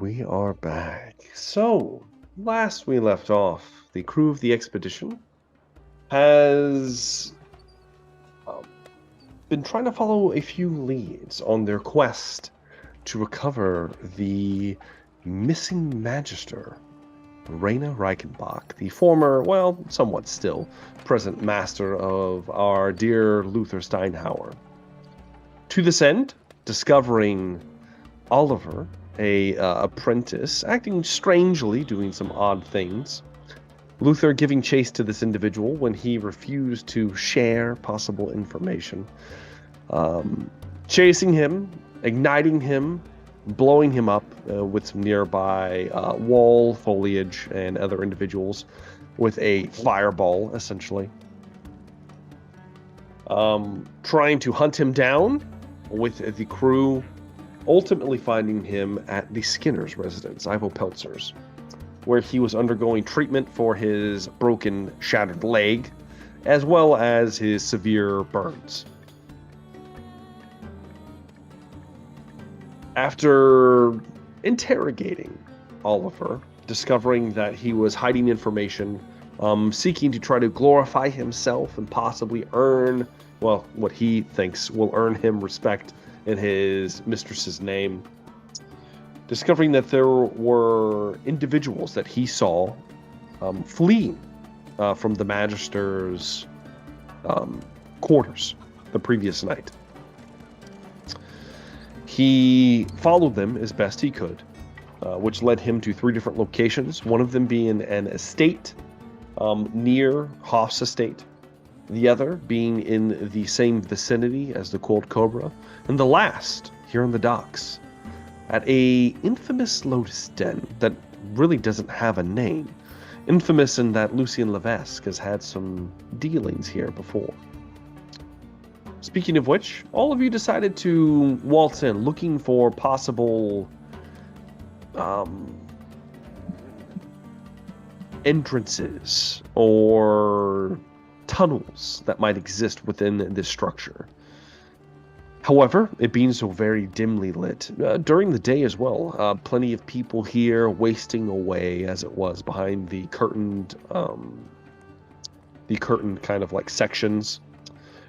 We are back. So, last we left off, the crew of the expedition has been trying to follow a few leads on their quest to recover the missing Magister, Raina Reichenbach, the former, well, somewhat still, present master of our dear Luther Steinhauer. To this end, discovering Oliver, a apprentice, acting strangely, doing some odd things. Luther giving chase to this individual when he refused to share possible information. Chasing him, igniting him, blowing him up with some nearby wall foliage and other individuals with a fireball, essentially. Trying to hunt him down with the crew, ultimately finding him at the Skinner's residence, Ivo Peltzer's, where he was undergoing treatment for his broken, shattered leg, as well as his severe burns. After interrogating Oliver, discovering that he was hiding information, seeking to try to glorify himself and possibly earn, well, what he thinks will earn him respect in his mistress's name, discovering that there were individuals that he saw fleeing from the Magister's quarters the previous night. He followed them as best he could, which led him to 3 different locations, one of them being an estate near Hoff's estate, the other being in the same vicinity as the Cold Cobra, and the last here on the docks at a infamous Lotus den that really doesn't have a name. Infamous in that Lucien Levesque has had some dealings here before. Speaking of which, all of you decided to waltz in, looking for possible entrances or tunnels that might exist within this structure. However, it being so very dimly lit, during the day as well, plenty of people here wasting away as it was behind the curtained kind of like sections.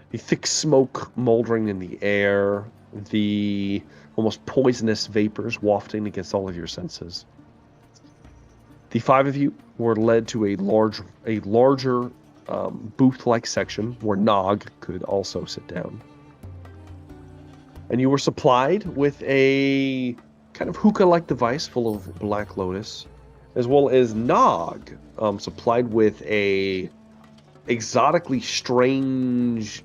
The thick smoke moldering in the air, the almost poisonous vapors wafting against all of your senses. The 5 of you were led to a larger booth-like section where Nog could also sit down. And you were supplied with a kind of hookah-like device full of Black Lotus, as well as Nog supplied with a exotically strange,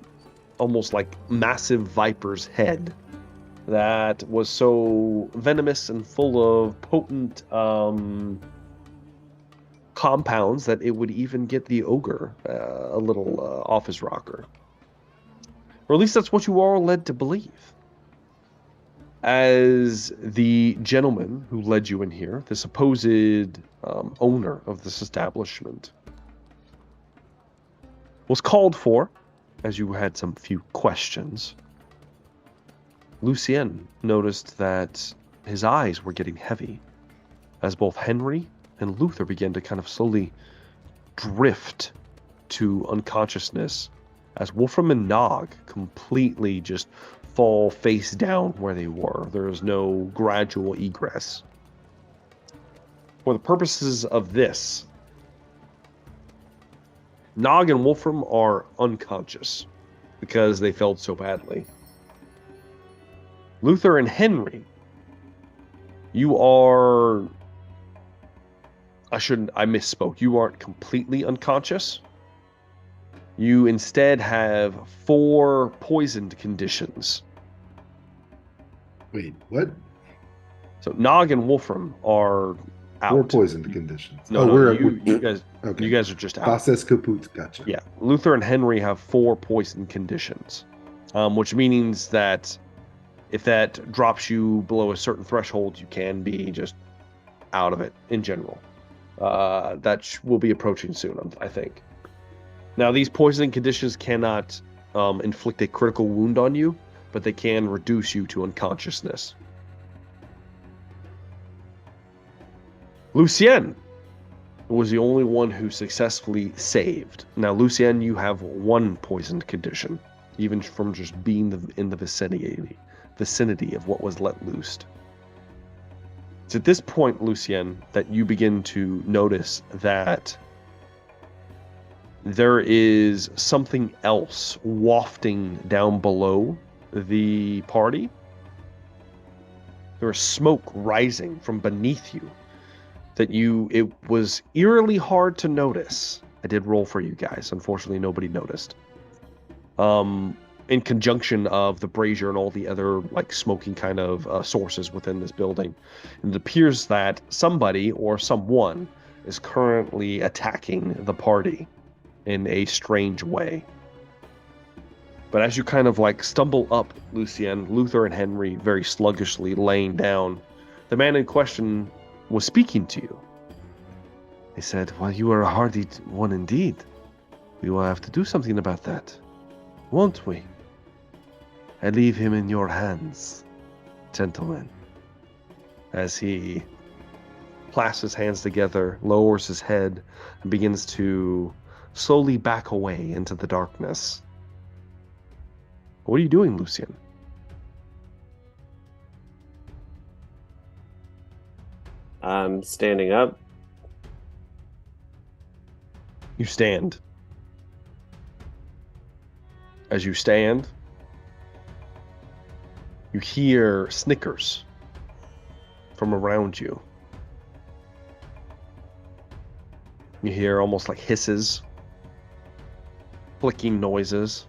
almost like massive viper's head that was so venomous and full of potent compounds that it would even get the ogre a little off his rocker. Or at least that's what you are led to believe. As the gentleman who led you in here, the supposed owner of this establishment, was called for, as you had some few questions, Lucien noticed that his eyes were getting heavy, as both Henry and Luther began to kind of slowly drift to unconsciousness, as Wolfram and Nog completely just fall face down where they were. There is no gradual egress. For the purposes of this, Nog and Wolfram are unconscious because they felt so badly. Luther and Henry, you are... I misspoke. You aren't completely unconscious. You instead have 4 poisoned conditions. Wait, what? So Nog and Wolfram are out. 4 poisoned conditions. You guys are just out. Process kaput. Gotcha. Yeah. Luther and Henry have 4 poison conditions, which means that if that drops you below a certain threshold, you can be just out of it in general. That will be approaching soon, I think. Now, these poisoning conditions cannot inflict a critical wound on you, but they can reduce you to unconsciousness. Lucien was the only one who successfully saved. Now, Lucien, you have one poisoned condition, even from just being in the vicinity of what was let loose. It's at this point, Lucien, that you begin to notice that there is something else wafting down below the party. There is smoke rising from beneath you that it was eerily hard to notice. I did roll for you guys. Unfortunately, nobody noticed. In conjunction of the brazier and all the other like smoking kind of sources within this building. And it appears that somebody or someone is currently attacking the party in a strange way. But as you kind of like stumble up, Lucien, Luther and Henry very sluggishly laying down, the man in question was speaking to you. He said, well, you are a hardy one indeed. We will have to do something about that, won't we? I leave him in your hands, gentlemen. As he clasps his hands together, lowers his head, and begins to slowly back away into the darkness. What are you doing, Lucien? I'm standing up. You stand. As you stand, you hear snickers from around you. You hear almost like hisses, flicking noises,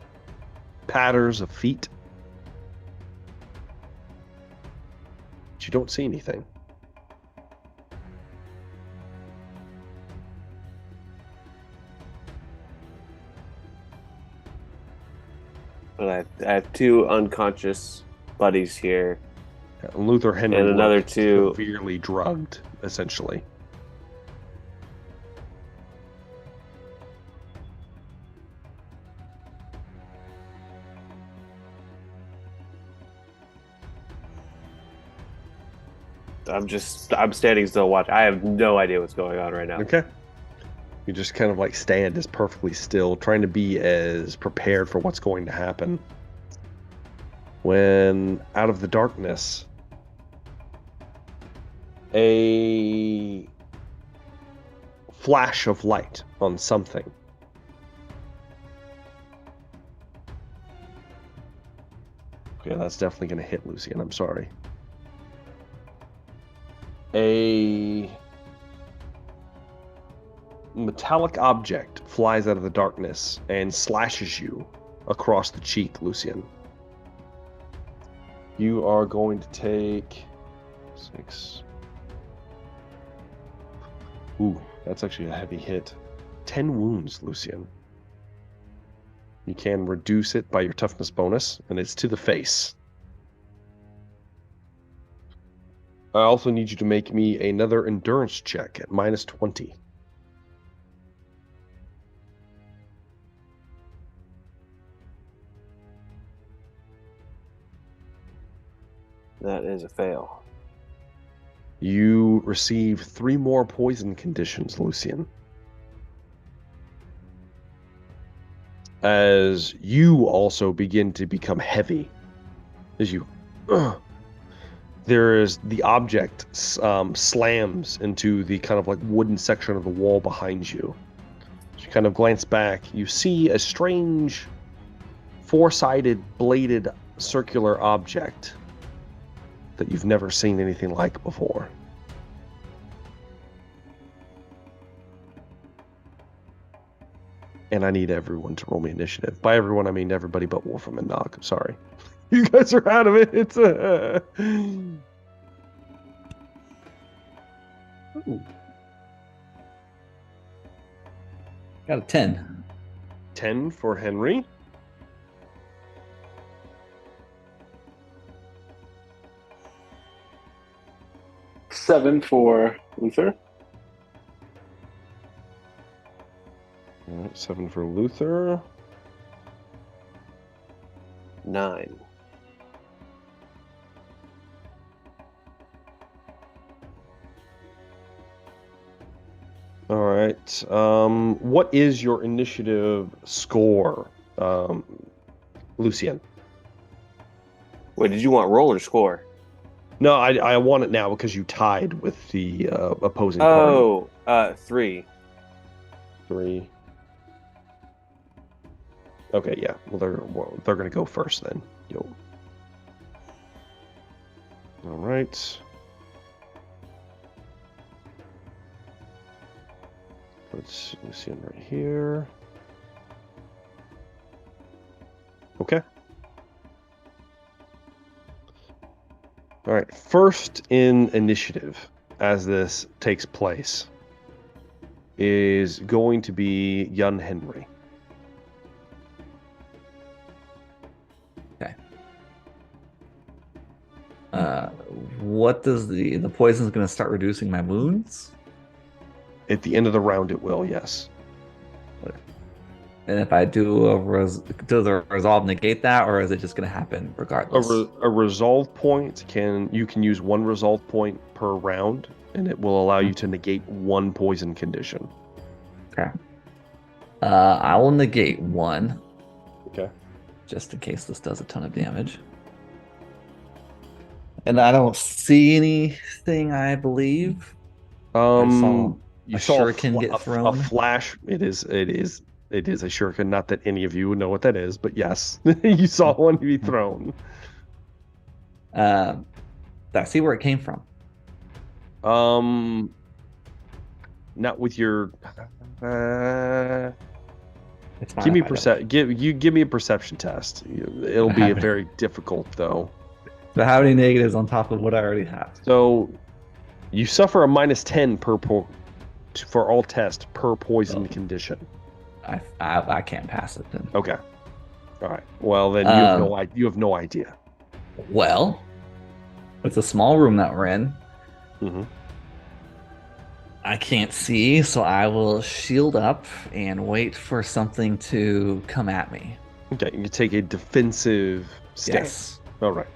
patters of feet. But you don't see anything. But I have two unconscious buddies here. Luther Henry and another two severely drugged, essentially. I'm standing still watching. I have no idea what's going on right now. Okay. You just kind of like stand as perfectly still, trying to be as prepared for what's going to happen. When out of the darkness, a flash of light on something. Okay, that's definitely going to hit Lucien. I'm sorry. A metallic object flies out of the darkness and slashes you across the cheek, Lucien. You are going to take 6. Ooh, that's actually a heavy hit. 10 wounds, Lucien. You can reduce it by your toughness bonus, and it's to the face. I also need you to make me another endurance check at -20. That is a fail. You receive 3 more poison conditions, Lucien. As you also begin to become heavy. As you... there is the object slams into the kind of like wooden section of the wall behind you. As you kind of glance back, you see a strange 4-sided bladed circular object that you've never seen anything like before. And I need everyone to roll me initiative. By everyone, I mean everybody but Wolfram and Nog. Sorry. You guys are out of it. It's a... Ooh. Got a 10. 10 for Henry. Seven for Luther. All right, 7 for Luther. 9. right. What is your initiative score, Lucien? Wait, did you want roll or score? No, I want it now because you tied with the opposing party. Oh, 3. 3. Okay, yeah. Well, they're gonna go first then. Yo. All right. Let's see him right here. Okay. All right. First in initiative, as this takes place, is going to be Yun Henry. Okay. What does the poison's going to start reducing my wounds? At the end of the round, it will. Yes. And if I do does the resolve negate that, or is it just going to happen regardless? A resolve point you can use 1 resolve point per round, and it will allow you to negate 1 poison condition. Okay. I will negate 1. Okay. Just in case this does a ton of damage. And I don't see anything, I believe. You saw shuriken get thrown. A flash. It is a shuriken. Not that any of you would know what that is, but yes, you saw one be thrown. I see where it came from. Not with your. It's fine Give me give me a perception test. It'll be very difficult though. So how many negatives on top of what I already have? So you suffer a -10 for all tests per poison condition. I can't pass it then. Okay. All right. Well, then you have no idea. Well, it's a small room that we're in. Mm-hmm. I can't see, so I will shield up and wait for something to come at me. Okay, you take a defensive stance. Yes. All right.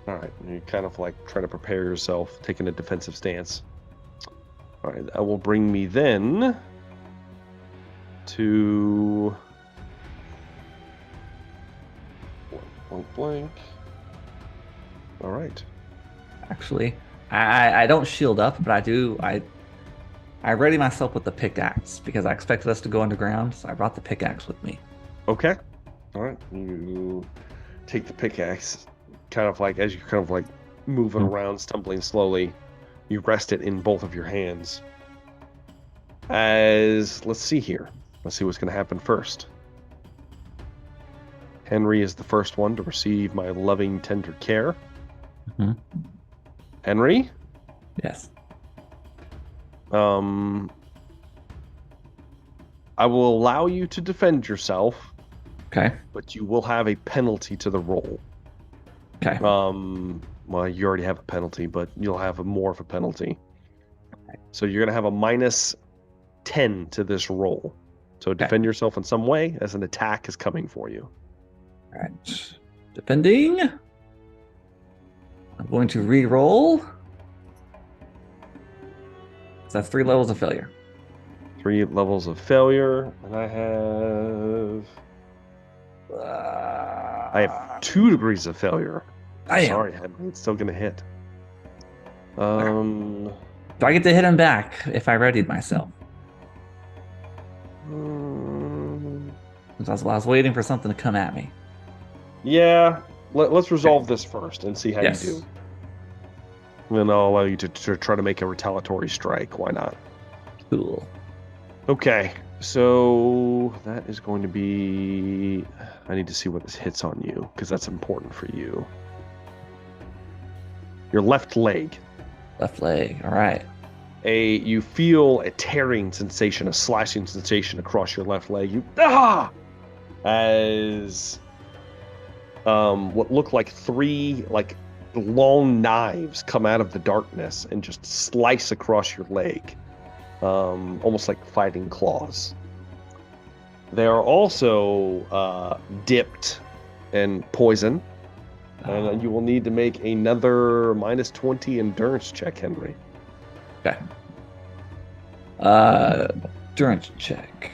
All right. You kind of like try to prepare yourself, taking a defensive stance. All right. That will bring me then to blank blank. All right. Actually, I don't shield up, but I ready myself with the pickaxe because I expected us to go underground, so I brought the pickaxe with me. Okay. All right. You take the pickaxe, kind of like as you're kind of like moving around, stumbling slowly. You rest it in both of your hands. Let's see here. Let's see what's going to happen first. Henry is the first one to receive my loving, tender care. Mm-hmm. Henry? Yes. I will allow you to defend yourself. Okay. But you will have a penalty to the roll. Okay. Well, you already have a penalty, but you'll have more of a penalty. So you're going to have a -10 to this roll. So defend yourself in some way as an attack is coming for you. All right. Defending. I'm going to re-roll. So that's 3 levels of failure. 3 levels of failure, and I have 2 degrees of failure. Sorry, Henry, it's still gonna hit. Do I get to hit him back if I readied myself? I was waiting for something to come at me. Yeah, let's resolve this first and see how you do. And then I'll allow you to try to make a retaliatory strike. Why not? Cool. Okay, so that is going to be... I need to see what this hits on you, because that's important for you. Your left leg. Left leg, all right. You feel a tearing sensation, a slashing sensation across your left leg. As what look like 3 long knives come out of the darkness and just slice across your leg, almost like fighting claws. They are also dipped in poison, and you will need to make another -20 endurance check, Henry. Okay. Endurance check.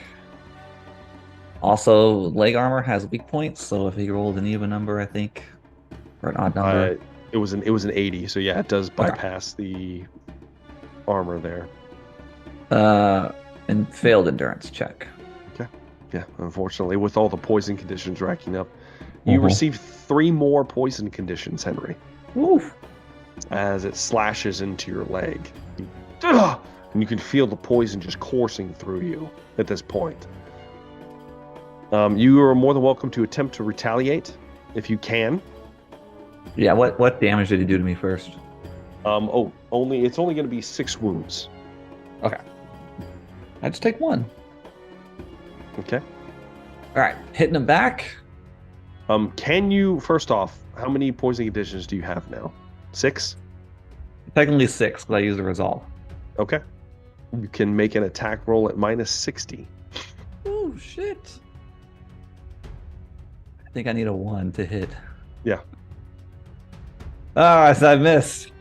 Also, leg armor has weak points, so if he rolled an even number, I think, or an odd number. It was an 80, so yeah, it does bypass the armor there. And failed endurance check. Okay. Yeah, unfortunately, with all the poison conditions racking up, you receive 3 more poison conditions, Henry. Oof. As it slashes into your leg. And you can feel the poison just coursing through you at this point. You are more than welcome to attempt to retaliate if you can. Yeah, what damage did he do to me first? It's only going to be 6 wounds. Okay. I just take 1. Okay. All right, hitting him back. Can you, first off, how many poison conditions do you have now? 6? Technically 6, because I used a resolve. Okay. You can make an attack roll at minus 60. Oh, shit. I think I need a 1 to hit. Yeah. Oh, I missed.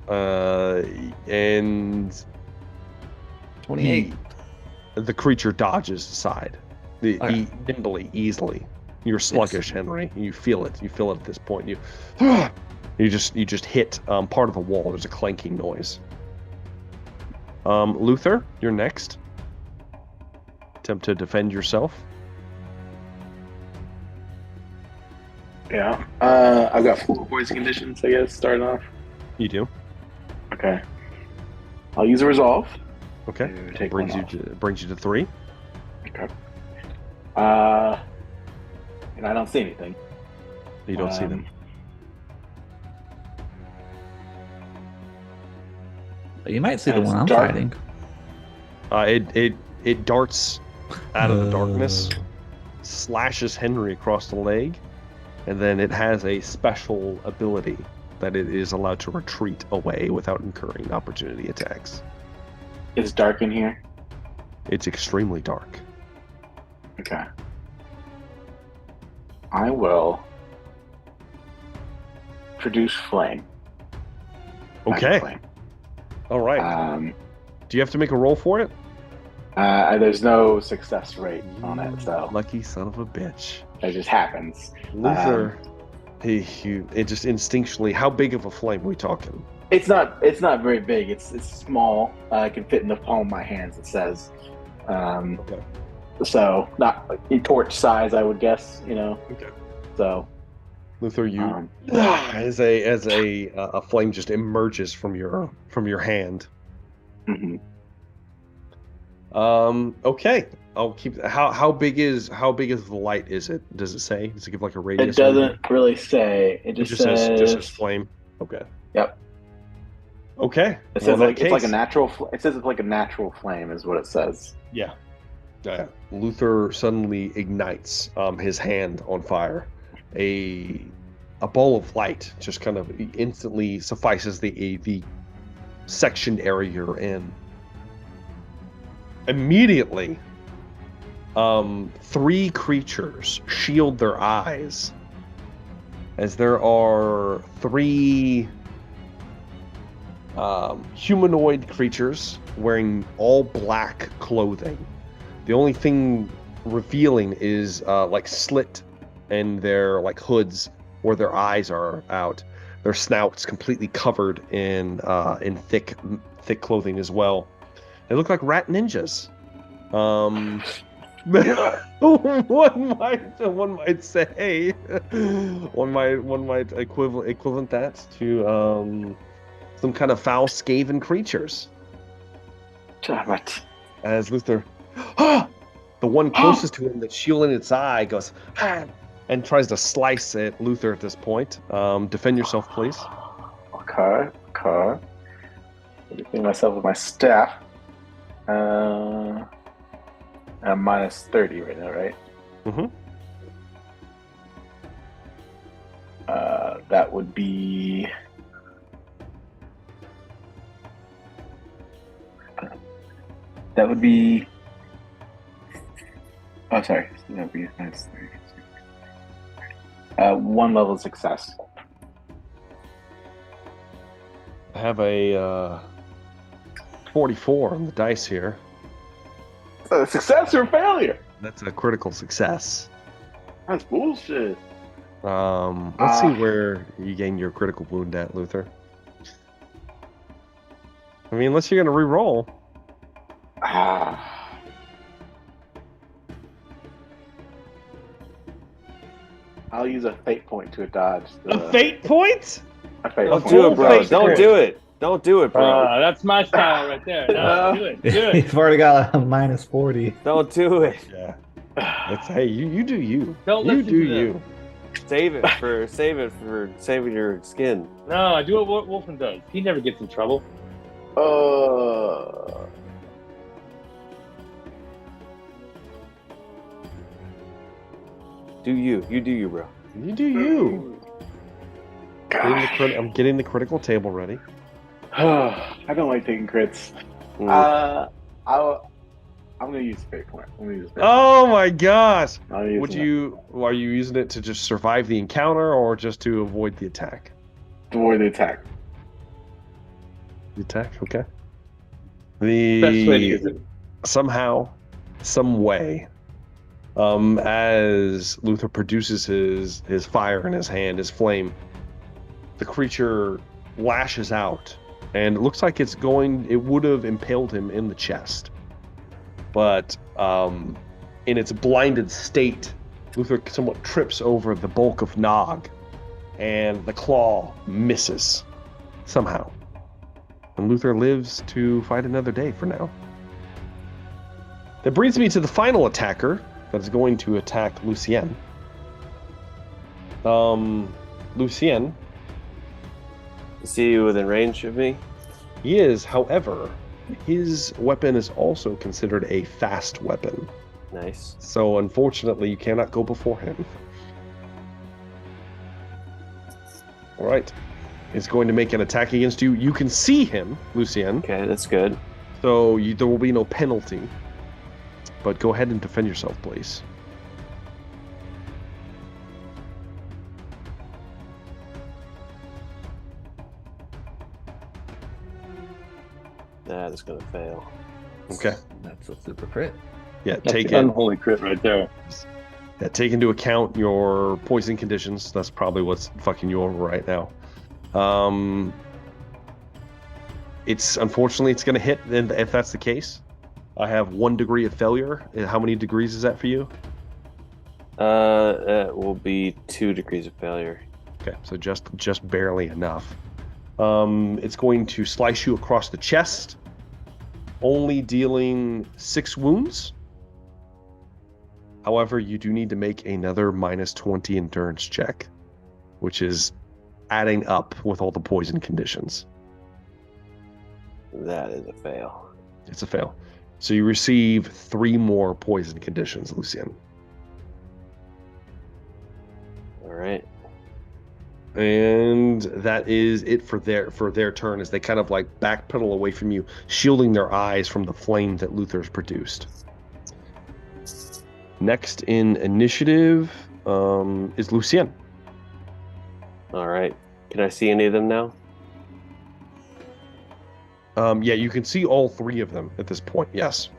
And 28. The creature dodges aside. Nimbly, easily. You're sluggish, Henry. You feel it. You feel it at this point. You just hit part of the wall. There's a clanking noise. Luther, you're next. Attempt to defend yourself. Yeah. I've got 4 poison conditions, I guess, starting off. You do. Okay. I'll use a resolve. Okay. To take brings one you to 3. Okay. And I don't see anything. You don't see them. You might see the It's one I'm dark. fighting. It darts out of the darkness, slashes Henry across the leg, and then it has a special ability that it is allowed to retreat away without incurring opportunity attacks. It's dark in here. It's extremely dark. Okay. I will produce flame. Okay. Flame. All right. Do you have to make a roll for it? There's no success rate on it, so Lucky son of a bitch. it just happens. Luther, it just instinctually. How big of a flame are we talking? It's not very big. It's small. I can fit in the palm of my hands. It says. Okay. So not like torch size, I would guess. Okay. So. Luther, you as a flame just emerges from your hand. Mm-hmm. Okay. I'll keep. How big is the light? Is it? Does it say? Does it give like a radius? It doesn't really say. It just says flame. Okay. Yep. Okay. It says Well, it's like a natural. It says it's like a natural flame, is what it says. Yeah. Luther suddenly ignites his hand on fire. A ball of light just kind of instantly suffices the sectioned area you're in. Immediately, 3 creatures shield their eyes as there are 3 humanoid creatures wearing all black clothing. The only thing revealing is like slit in their like hoods where their eyes are out. Their snouts completely covered in thick clothing as well. They look like rat ninjas. One might say, one might equivalent that to some kind of foul, skaven creatures. Damn it. As Luther, the one closest to him that's shielding its eye goes, and tries to slice at Luther at this point. Defend yourself, please. Okay. Defend myself with my staff. I'm minus 30 right now, right? Mm-hmm. That would be. Oh, sorry. That would be minus 30. 1 level of success. I have a 44 on the dice here. Success or failure? That's a critical success. That's bullshit. Let's see where you gain your critical wound at, Luther. I mean, unless you're gonna re-roll. I'll use a fate point to dodge. A fate point? A fate Don't point. do it, bro. Fake Don't crit. do it. Don't do it, bro. That's my style right there. No, do it. Do it. You've already got a minus 40. Don't do it. Yeah. Hey, you do you. Don't You listen do to them. you. Save it for saving your skin. No, I do what Wolfen does. He never gets in trouble. Do you? You do you, bro. You do you. Gosh. I'm getting the critical table ready. I don't like taking crits. Mm. I'm gonna use fate point. I'm gonna use fate Oh my gosh! point. I'm Are using you using it to just survive the encounter or just to avoid the attack? it to avoid the attack. The attack, okay. Best way to use it. Somehow, some way, as Luther produces his fire in his hand, his flame, the creature lashes out, and it looks like it would have impaled him in the chest. But in its blinded state, Luther somewhat trips over the bulk of Nog, and the claw misses somehow. And Luther lives to fight another day for now. That brings me to the final attacker that is going to attack Lucien. Lucien, Is he within range of me? he is, however, his weapon is also considered a fast weapon. Nice. So unfortunately, you cannot go before him. All right. He's going to make an attack against you. You can see him, Lucien. Okay, that's good. So there will be no penalty. But go ahead and defend yourself, please. That is gonna fail. Okay. That's a super crit. Yeah, That's take the it. unholy crit right there. Yeah, take into account your poison conditions. That's probably what's fucking you over right now. It's unfortunately it's going to hit. And if that's the case, I have 1 degree of failure. How many degrees is that for you? It will be 2 degrees of failure. Okay, so just barely enough. It's going to slice you across the chest, only dealing 6 wounds. However, you do need to make another minus 20 endurance check, which is adding up with all the poison conditions. That is a fail. It's a fail. So you receive 3 more poison conditions, Lucien. All right. And that is it for their turn, as they kind of like backpedal away from you, shielding their eyes from the flame that Luther's produced. Next in initiative is Lucien. All right. Can I see any of them now? Yeah, you can see all 3 of them at this point. Yes.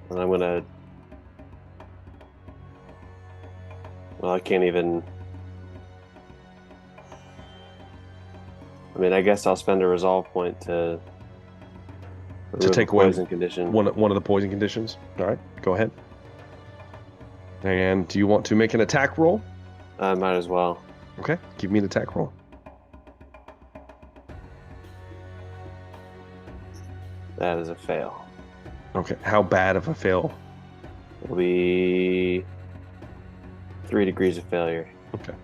And I'm gonna. Well, I can't even. I mean, I guess I'll spend a resolve point to remove take a away poison condition. One of the poison conditions. All right, go ahead. And do you want to make an attack roll? I might as well. Okay, give me an attack roll. That is a fail. Okay, how bad of a fail? It'll be 3 degrees of failure. Okay.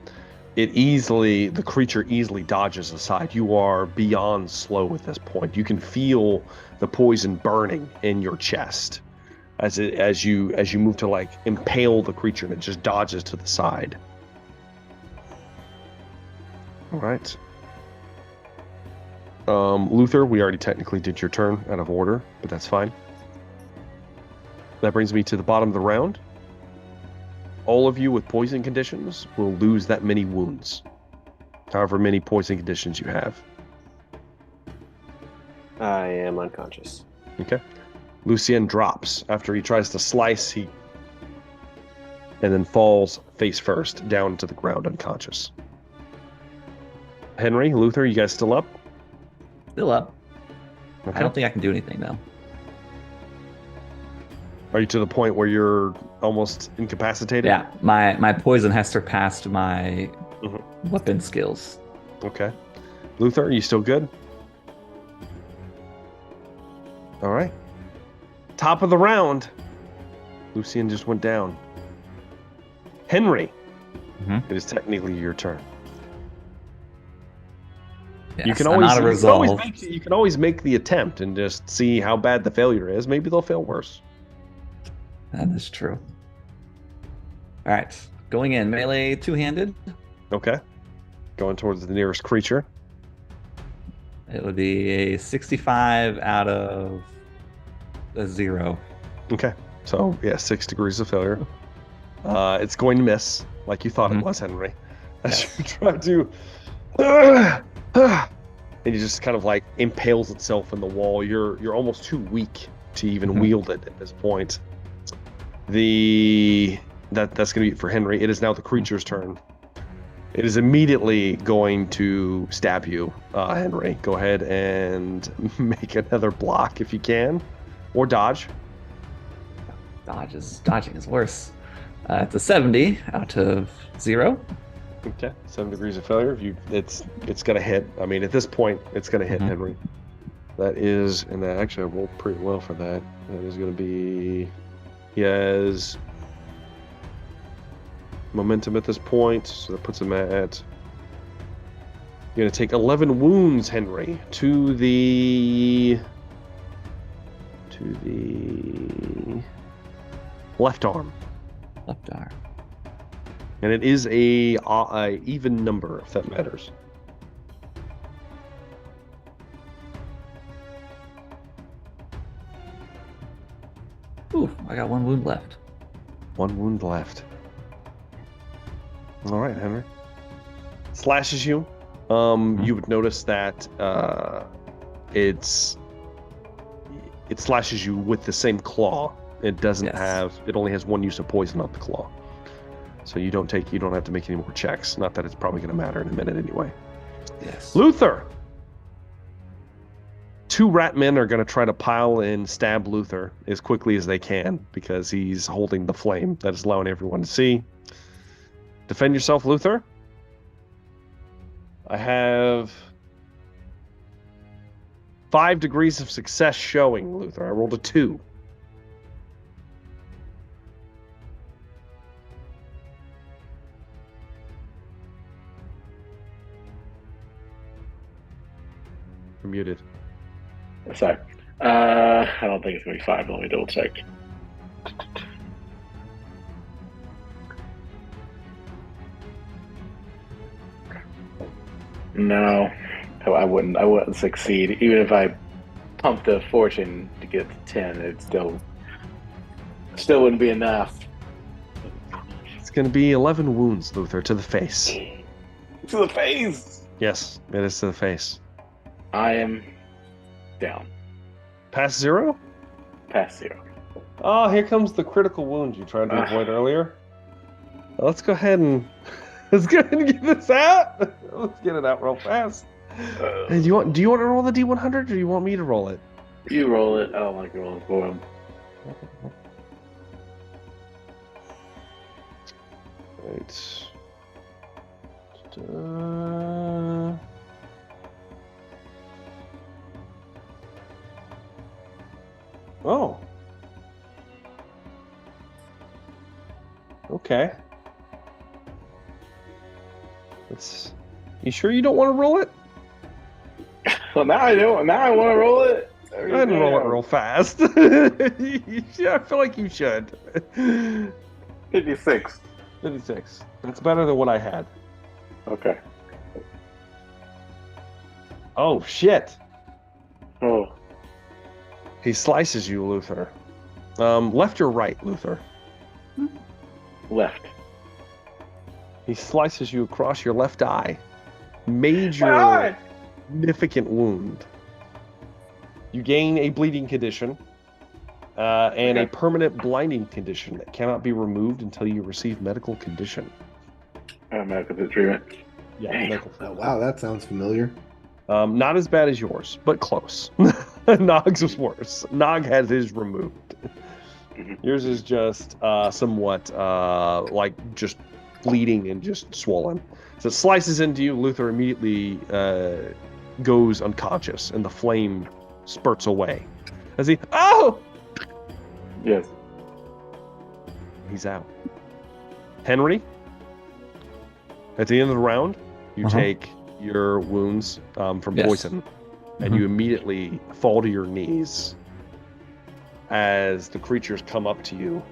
The creature easily dodges aside. You are beyond slow at this point. You can feel the poison burning in your chest as you move to like impale the creature, and it just dodges to the side. All right. Luther, we already technically did your turn out of order, but that's fine. That brings me to the bottom of the round. All of you with poison conditions will lose that many wounds. However many poison conditions you have. I am unconscious. Okay. Lucien drops after he tries to slice. And then falls face first down to the ground, unconscious. Henry, Luther, you guys still up? Still up. Okay. I don't think I can do anything though. Are you to the point where you're almost incapacitated? Yeah, my poison has surpassed my Mhm. weapon skills. Okay. Luther, are you still good? All right. Top of the round. Lucien just went down. Henry, Mhm. it is technically your turn. Yes, You can I'm always, out of resolve. you can always make the attempt and just see how bad the failure is. Maybe they'll fail worse. That is true. All right, going in melee two-handed. Okay. Going towards the nearest creature. It would be a 65 out of a 0. Okay. So, yeah, 6 degrees of failure. It's going to miss, like you thought it Mhm. was, Henry. As Yes. you try to... and it just kind of like impales itself in the wall. You're almost too weak to even Mhm. wield it at this point. That's going to be it for Henry. It is now the creature's turn. It is immediately going to stab you, Henry. Go ahead and make another block if you can, or dodge. Dodging is worse. It's a 70 out of 0. Okay, 7 degrees of failure. It's gonna hit. I mean, at this point, it's gonna hit Mhm. Henry. That is, and that actually I rolled pretty well for that. That is gonna be. He has momentum at this point, so that puts him at. You're gonna take 11 wounds, Henry, to the left arm. Left arm. And it is a even number, if that matters. Ooh, I got 1 wound left. 1 wound left. All right, Henry. Slashes you. You would notice that it slashes you with the same claw. It doesn't Yes. have. It only has 1 use of poison on the claw. So you don't have to make any more checks. Not that it's probably going to matter in a minute anyway. Yes. Luther. 2 rat men are going to try to pile and stab Luther as quickly as they can because he's holding the flame that is allowing everyone to see. Defend yourself, Luther. I have 5 degrees of success showing, Luther. I rolled a 2. You're muted. Sorry. I don't think it's going to be 5. Let me double check. No, I wouldn't succeed. Even if I pumped a fortune to get to 10, it still wouldn't be enough. It's going to be 11 wounds, Luther, to the face. To the face! Yes, it is to the face. I am down. Past 0? Past 0. Oh, here comes the critical wound you tried to avoid earlier. Let's go ahead and get this out. Let's get it out real fast. Hey, do you want to roll the D100 or do you want me to roll it? You roll it. I don't like rolling for him. Right. Oh. Okay. You sure you don't want to roll it? Well, now I don't. Now I want to roll it. Go ahead and roll it real fast. Yeah, I feel like you should. 56. 56. That's better than what I had. Okay. Oh, shit. Oh. He slices you, Luther. Left or right, Luther? Left. He slices you across your left eye. Major, My eye! significant wound. You gain a bleeding condition and a permanent blinding condition that cannot be removed until you receive medical condition. Medical treatment. Yeah, Dang. medical Oh, treatment. wow, that sounds familiar. Not as bad as yours, but close. Nog's was worse. Nog had his removed. Yours is just somewhat like just bleeding and just swollen. So it slices into you. Luther immediately goes unconscious, and the flame spurts away. As he, oh! Yes. He's out. Henry, at the end of the round, you take your wounds from poison, and you immediately fall to your knees as the creatures come up to you.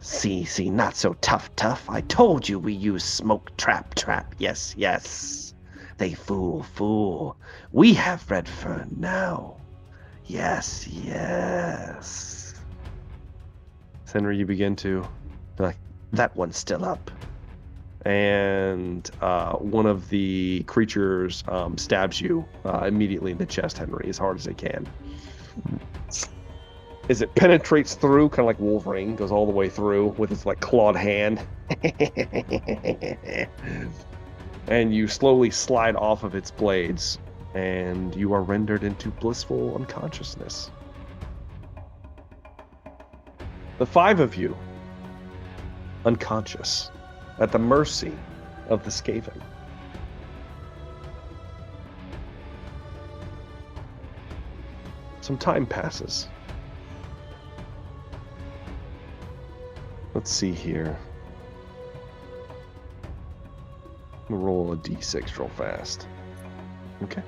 See, not so tough. I told you we use smoke trap. Yes. They fool. We have red fern now. Yes. Henry, you begin to, like, That one's still up. and one of the creatures stabs you immediately in the chest, Henry, as hard as it can. As it penetrates through, kind of like Wolverine, goes all the way through with its like clawed hand. And you slowly slide off of its blades, and you are rendered into blissful unconsciousness. The five of you, unconscious, at the mercy of the Skaven. Some time passes. Let's see here. We'll roll a d6 real fast. Okay.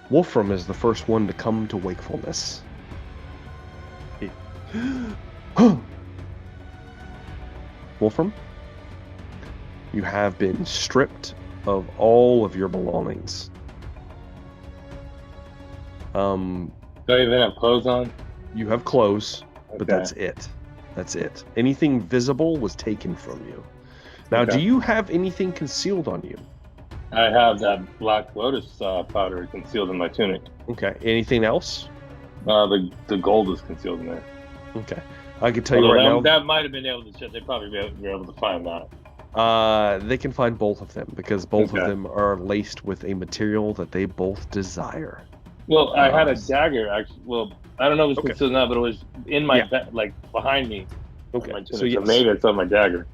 Wolfram is the first one to come to wakefulness. Wolfram, you have been stripped of all of your belongings. Do I even have clothes on? You have clothes, but Okay. that's it. That's it. Anything visible was taken from you. Now, Okay. do you have anything concealed on you? I have that black Lotus powder concealed in my tunic. Okay. Anything else? The gold is concealed in there. Okay. I can tell you Although right now, that might have been able to check. They probably be able to find that. they can find both of them because both Okay. of them are laced with a material that they both desire. Well, I had a dagger actually. Well, I don't know if it's Okay. concealed now, but it was in my Yeah. like behind me. Okay. My tunic. So, So yes. maybe it's on my dagger.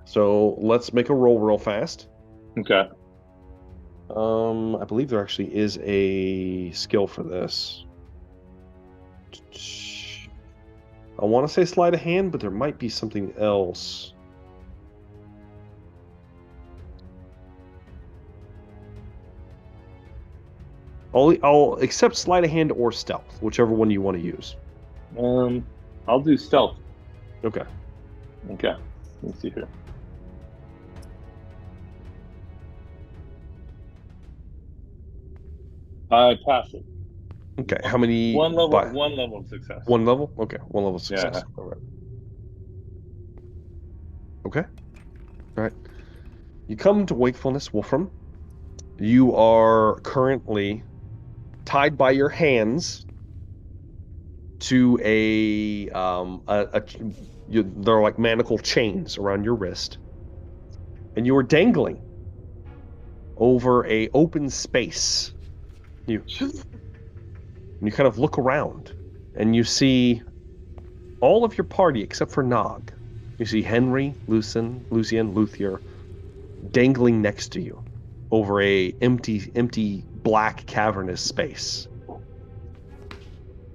So let's make a roll real fast. Okay. I believe there actually is a skill for this. I want to say sleight of hand, but there might be something else. I'll accept sleight of hand or stealth, whichever one you want to use. I'll do stealth. Okay. Okay. Let's see here. I pass it. Okay. How many? One level. by- One level of success. One level? Okay. One level of success. Yeah. All right. Okay. All right. You come to wakefulness, Wolfram. You are currently tied by your hands to they're like manacle chains around your wrist, and you are dangling over a open space. You kind of look around, and you see all of your party except for Nog. You see Henry, Lucien, Luthier, dangling next to you over a empty black cavernous space.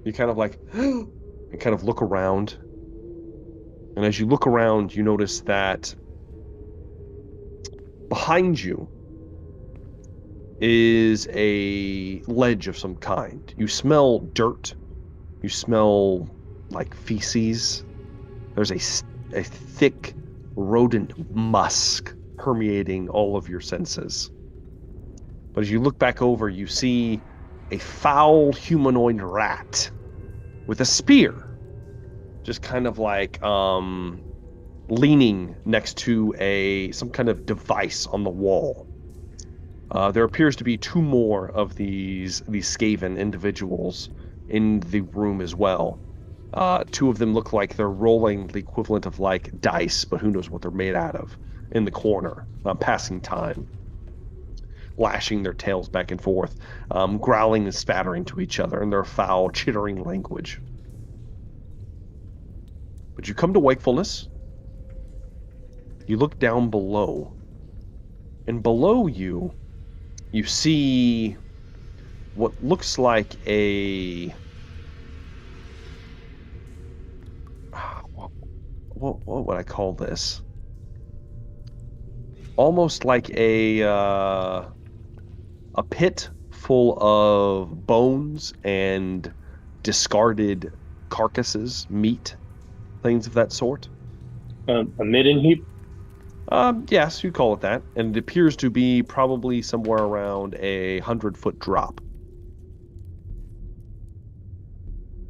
You kind of like you kind of look around, and as you look around, you notice that behind you is a ledge of some kind. You smell dirt. You smell like feces. There's a thick rodent musk permeating all of your senses. But as you look back over, you see a foul humanoid rat with a spear, just kind of like leaning next to some kind of device on the wall. There appears to be 2 more of these Skaven individuals in the room as well. 2 of them look like they're rolling the equivalent of like dice, but who knows what they're made out of, in the corner, passing time, lashing their tails back and forth, growling and spattering to each other in their foul, chittering language. But you come to wakefulness. You look down below, and below you, you see what looks like a... What would I call this? Almost like a pit full of bones and discarded carcasses, meat, things of that sort. A midden heap. Yes, you call it that. And it appears to be probably somewhere around a 100-foot drop.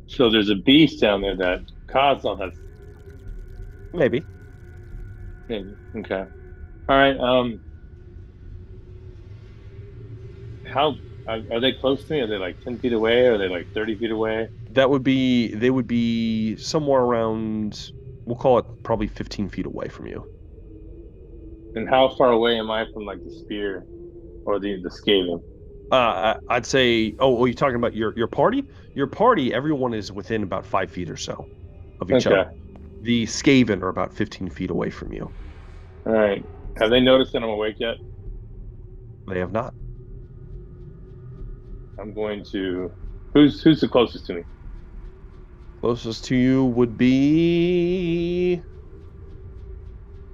So there's a beast down there that caused all that. Maybe. Maybe. Okay. All right. How are they close to me? Are they like 10 feet away? Or are they like 30 feet away? They would be somewhere around, we'll call it probably 15 feet away from you. And how far away am I from like the spear or the Skaven? I'd say, you're talking about your party? Your party, everyone is within about 5 feet or so of each other. The Skaven are about 15 feet away from you. All right. Have they noticed that I'm awake yet? They have not. I'm going to. Who's the closest to me? Closest to you would be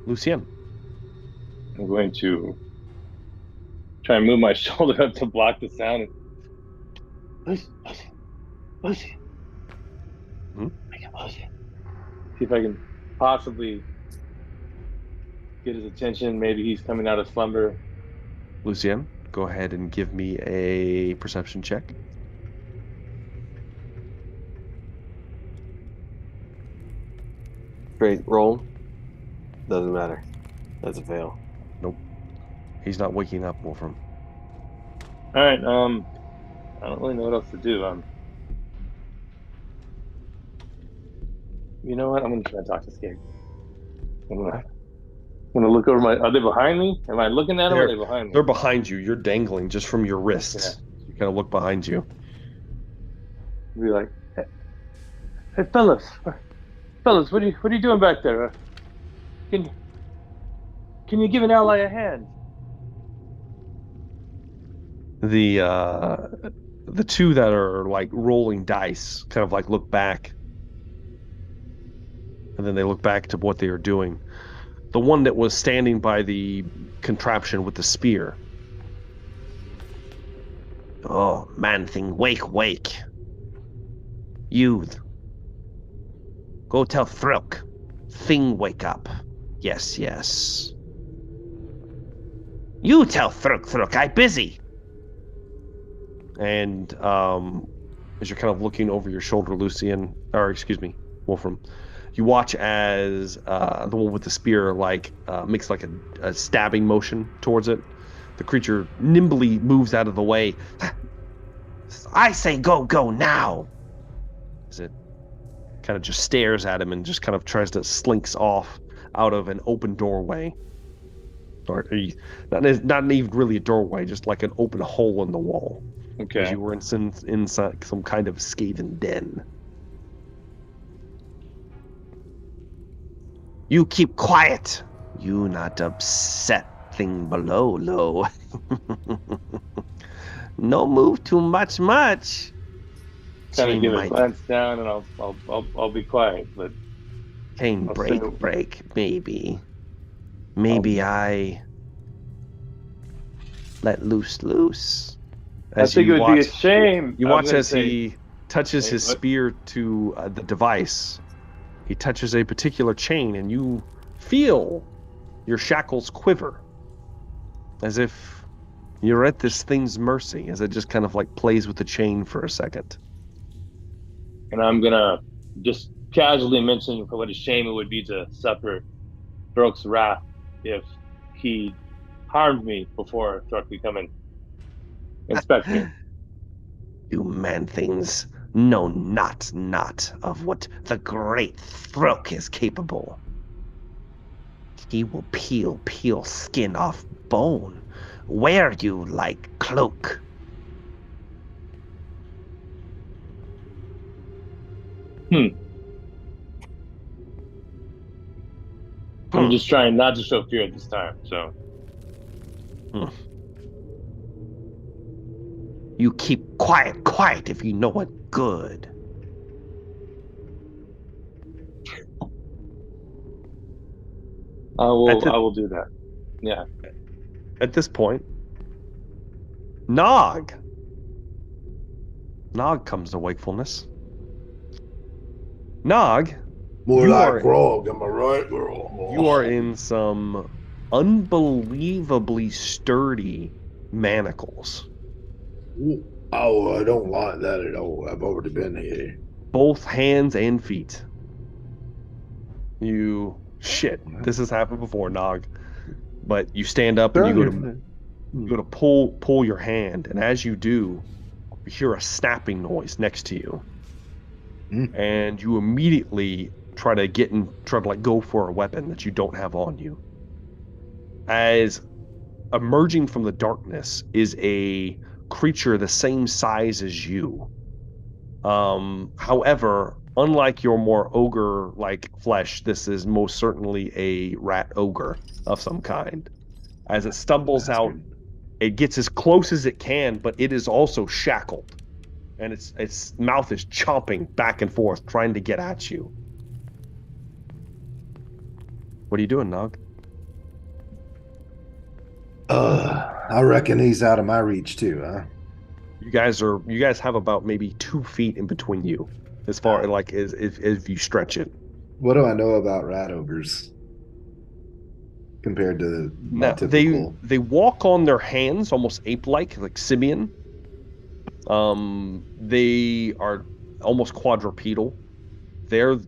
Lucien. I'm going to try and move my shoulder up to block the sound. Lucy. See if I can possibly get his attention. Maybe he's coming out of slumber. Lucien, go ahead and give me a perception check. Great roll. Doesn't matter. That's a fail. Nope. He's not waking up, Wolfram. All right. I don't really know what else to do. You know what? I'm gonna try to talk to Skate. I'm gonna look over my. Are they behind me? Am I looking at them? Or are they behind me? They're behind you. You're dangling just from your wrists. Yeah. You kind of look behind you. Be like, hey, fellas, what are you doing back there? Can you give an ally a hand? The 2 that are like rolling dice kind of like look back, and then they look back to what they are doing. The one that was standing by the contraption with the spear. Oh, man thing, wake. Youth. Go tell Thruk. Thing wake up. Yes. You tell Thruk, I busy. And as you're kind of looking over your shoulder, Wolfram, you watch as the one with the spear makes like a stabbing motion towards it. The creature nimbly moves out of the way. I say go now. As it kind of just stares at him and just kind of tries to slinks off out of an open doorway. Or not even really a doorway, just like an open hole in the wall. Okay. As you were inside some kind of Skaven den. You keep quiet. You not upset thing below, low. No move too much. Kind of give a glance down, and I'll be quiet. But Chain break, maybe. Maybe I let loose. I think it would be a shame. You watch as he touches his spear to the device. He touches a particular chain, and you feel your shackles quiver, as if you're at this thing's mercy, as it just kind of like plays with the chain for a second. And I'm gonna just casually mention what a shame it would be to suffer Brooke's wrath if he harmed me before Truckee come and inspect me. You man-things know not of what the great Throk is capable. He will peel skin off bone, wear you like cloak. I'm just trying not to show fear this time. So You keep quiet if you know what good. I will do that. Yeah. At this point, Nog comes to wakefulness. Nog, More You like are- grog, am I right? you are in some unbelievably sturdy manacles. Oh, I don't like that at all. I've already been here. Both hands and feet. This has happened before, Nog. But you stand up and you go to pull your hand, and as you do, you hear a snapping noise next to you. And you immediately try to go for a weapon that you don't have on you. As emerging from the darkness is a creature the same size as you. However, unlike your more ogre-like flesh, this is most certainly a rat ogre of some kind. As it stumbles out, it gets as close as it can, but it is also shackled. And its mouth is chomping back and forth, trying to get at you. What are you doing, Nog? I reckon he's out of my reach too, huh? You guys have about maybe 2 feet in between you, as far as if you stretch it. What do I know about rat ogres compared to my Now typical? they walk on their hands, almost ape-like, like simian. They are almost quadrupedal. They're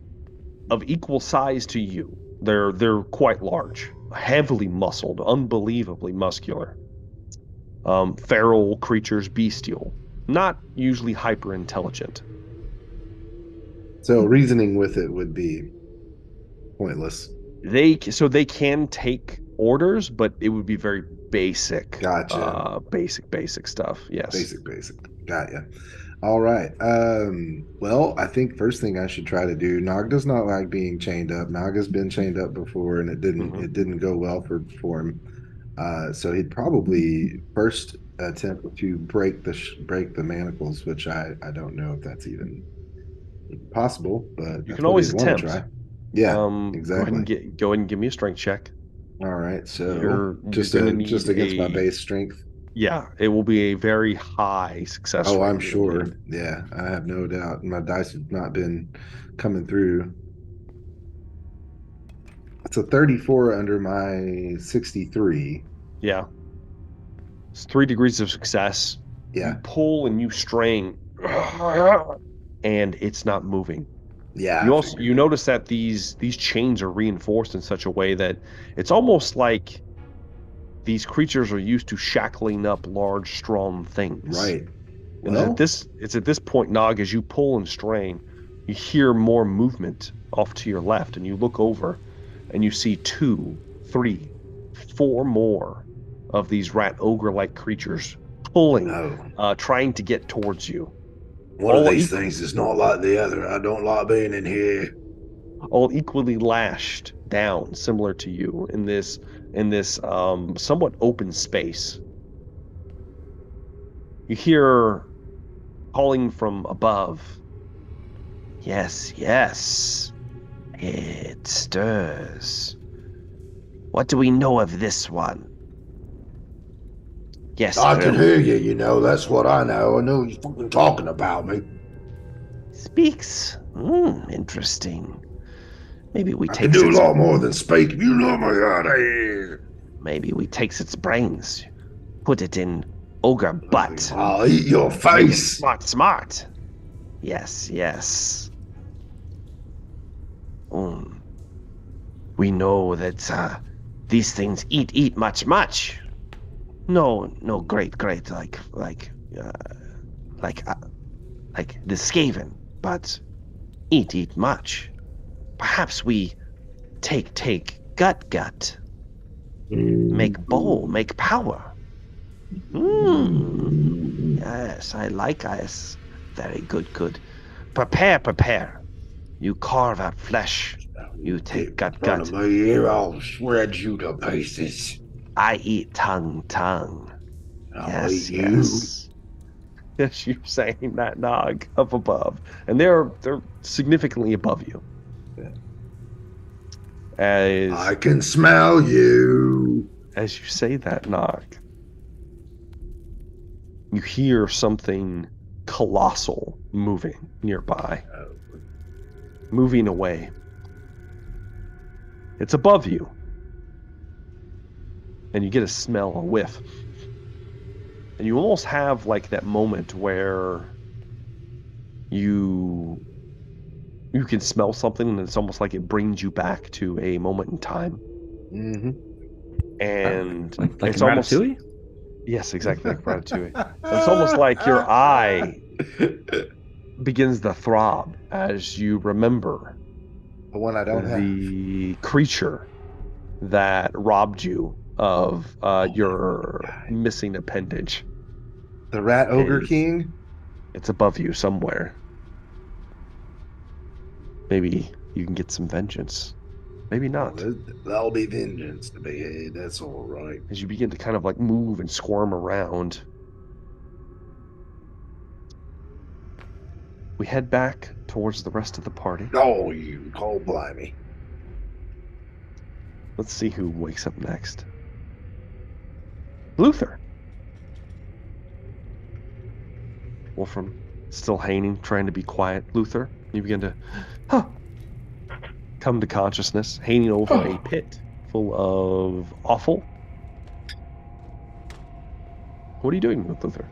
of equal size to you. They're quite large, heavily muscled, unbelievably muscular. Feral creatures, bestial, not usually hyper intelligent. So reasoning with it would be pointless. They can take orders, but it would be very basic. Gotcha. Basic stuff. Yes. Basic. Got ya. All right. Well, I think first thing I should try to do. Nog does not like being chained up. Nog has been chained up before, and it didn't go well for him. So he'd probably first attempt to break the manacles, which I don't know if that's even possible, but You can always attempt. Try. Yeah, exactly. Go ahead and give me a strength check. All right, so You're just gonna need against my base strength. Yeah, it will be a very high success rate. Oh, I'm sure. Yeah, I have no doubt. My dice have not been coming through. It's a 34 under my 63. Yeah. It's 3 degrees of success. Yeah. You pull and you strain, and it's not moving. Yeah. You notice that these chains are reinforced in such a way that it's almost like these creatures are used to shackling up large, strong things. Right. And it's at this point, Nog, as you pull and strain, you hear more movement off to your left, and you look over, and you see 2, 3, 4 more of these rat ogre-like creatures pulling, trying to get towards you. One of these things is not like the other. I don't like being in here. All equally lashed down, similar to you, in this somewhat open space. You hear calling from above. Yes, it stirs. What do we know of this one? Yes, I can hear you, you know. That's what I know. I know you're fucking talking about me. Speaks. Interesting. Maybe we I take. can do a lot more than speak. You know me out of here. Maybe we takes its brains, put it in ogre butt. I'll eat your face. Smart. Yes. We know that these things eat much. No, no, great, great. Uh, like, uh, like the Skaven, but eat much. Perhaps we take gut, make bowl, make power. Yes, I like us. Very good. Prepare. You carve out flesh. You take Get in front of gut. my ear, I'll shred you to pieces. I eat tongue. I'll eat you. Yes. Yes, you're saying that, Nog, up above. And they're significantly above you. Yeah. I can smell you. As you say that, Nog, you hear something colossal moving nearby, moving away. It's above you. And you get a smell, a whiff. And you almost have like that moment where you can smell something and it's almost like it brings you back to a moment in time. Mm-hmm. And Like it's in almost Ratatouille? yes, exactly like Ratatouille. It's almost like your eye begins to throb as you remember The one I don't have. the creature that robbed you of your missing appendage. The Rat Ogre Hey. King? It's above you somewhere. Maybe you can get some vengeance. Maybe not. That'll be vengeance to be had. That's all right. As you begin to kind of like move and squirm around, we head back towards the rest of the party. Oh, you cold blimey. Let's see who wakes up next. Luther. Wolfram, still hanging, trying to be quiet. Luther, you begin to come to consciousness, hanging over a pit full of offal. What are you doing with Luther?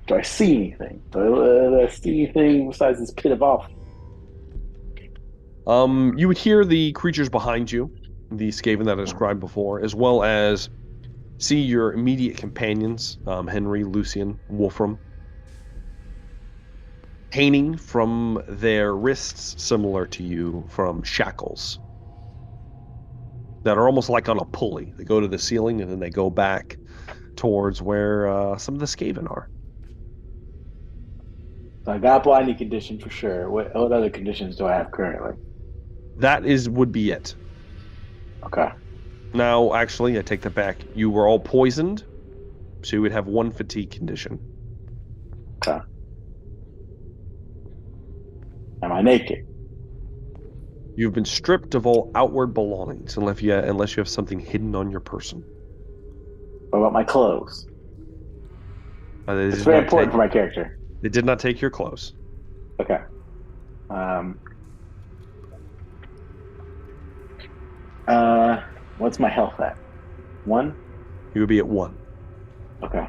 Do I see anything? Do I see anything besides this pit of off? You would hear the creatures behind you, the Skaven that I described before, as well as see your immediate companions, Henry, Lucian, Wolfram, hanging from their wrists, similar to you, from shackles that are almost like on a pulley. They go to the ceiling and then they go back towards where some of the Skaven are. So I got blinding condition for sure. What other conditions do I have currently? That would be it. Okay. Now, actually, I take that back. You were all poisoned, so you would have one fatigue condition. Okay. Am I naked? You've been stripped of all outward belongings unless you have something hidden on your person. What about my clothes? They It's did very not important take- for my character. They did not take your clothes. Okay. What's my health at? 1? You would be at 1. Okay.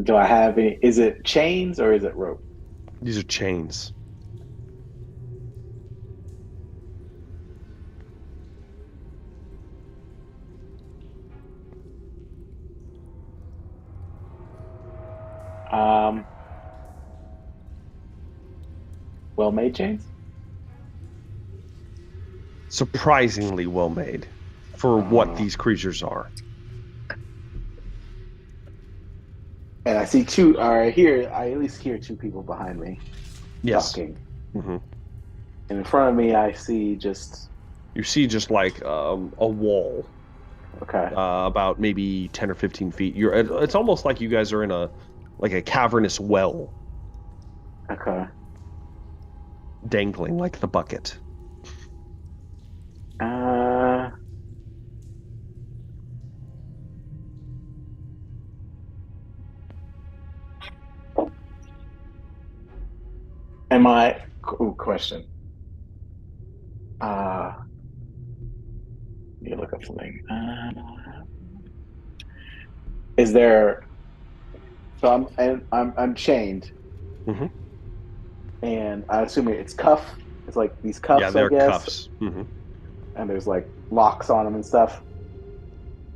Do I have any? Is it chains or is it rope? These are chains. Well-made chains? Surprisingly well made for what these creatures are. And I see two. I at least hear 2 people behind me Yes. talking. Mm-hmm. And in front of me, I see just You see just like a wall, okay. about maybe 10 or 15 feet. It's almost like you guys are in a cavernous well, Okay. dangling like the bucket. Am I? Ooh, question. Let me look up something. Is there? So I'm chained. Mhm. and I assume it's cuff. It's like these cuffs, Yeah, they're I guess. cuffs. Hmm. And there's like locks on them and stuff.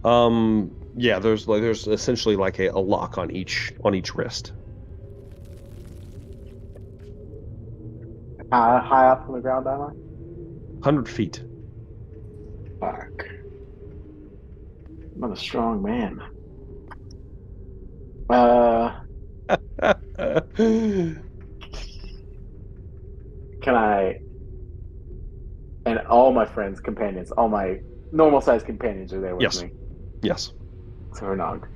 Yeah, there's essentially like a lock on each wrist. High up from the ground, am I? 100 feet. Fuck. I'm a strong man. Can I? And all my friends, companions, all my normal-sized companions are there with Yes. me. Yes. So we're Nog.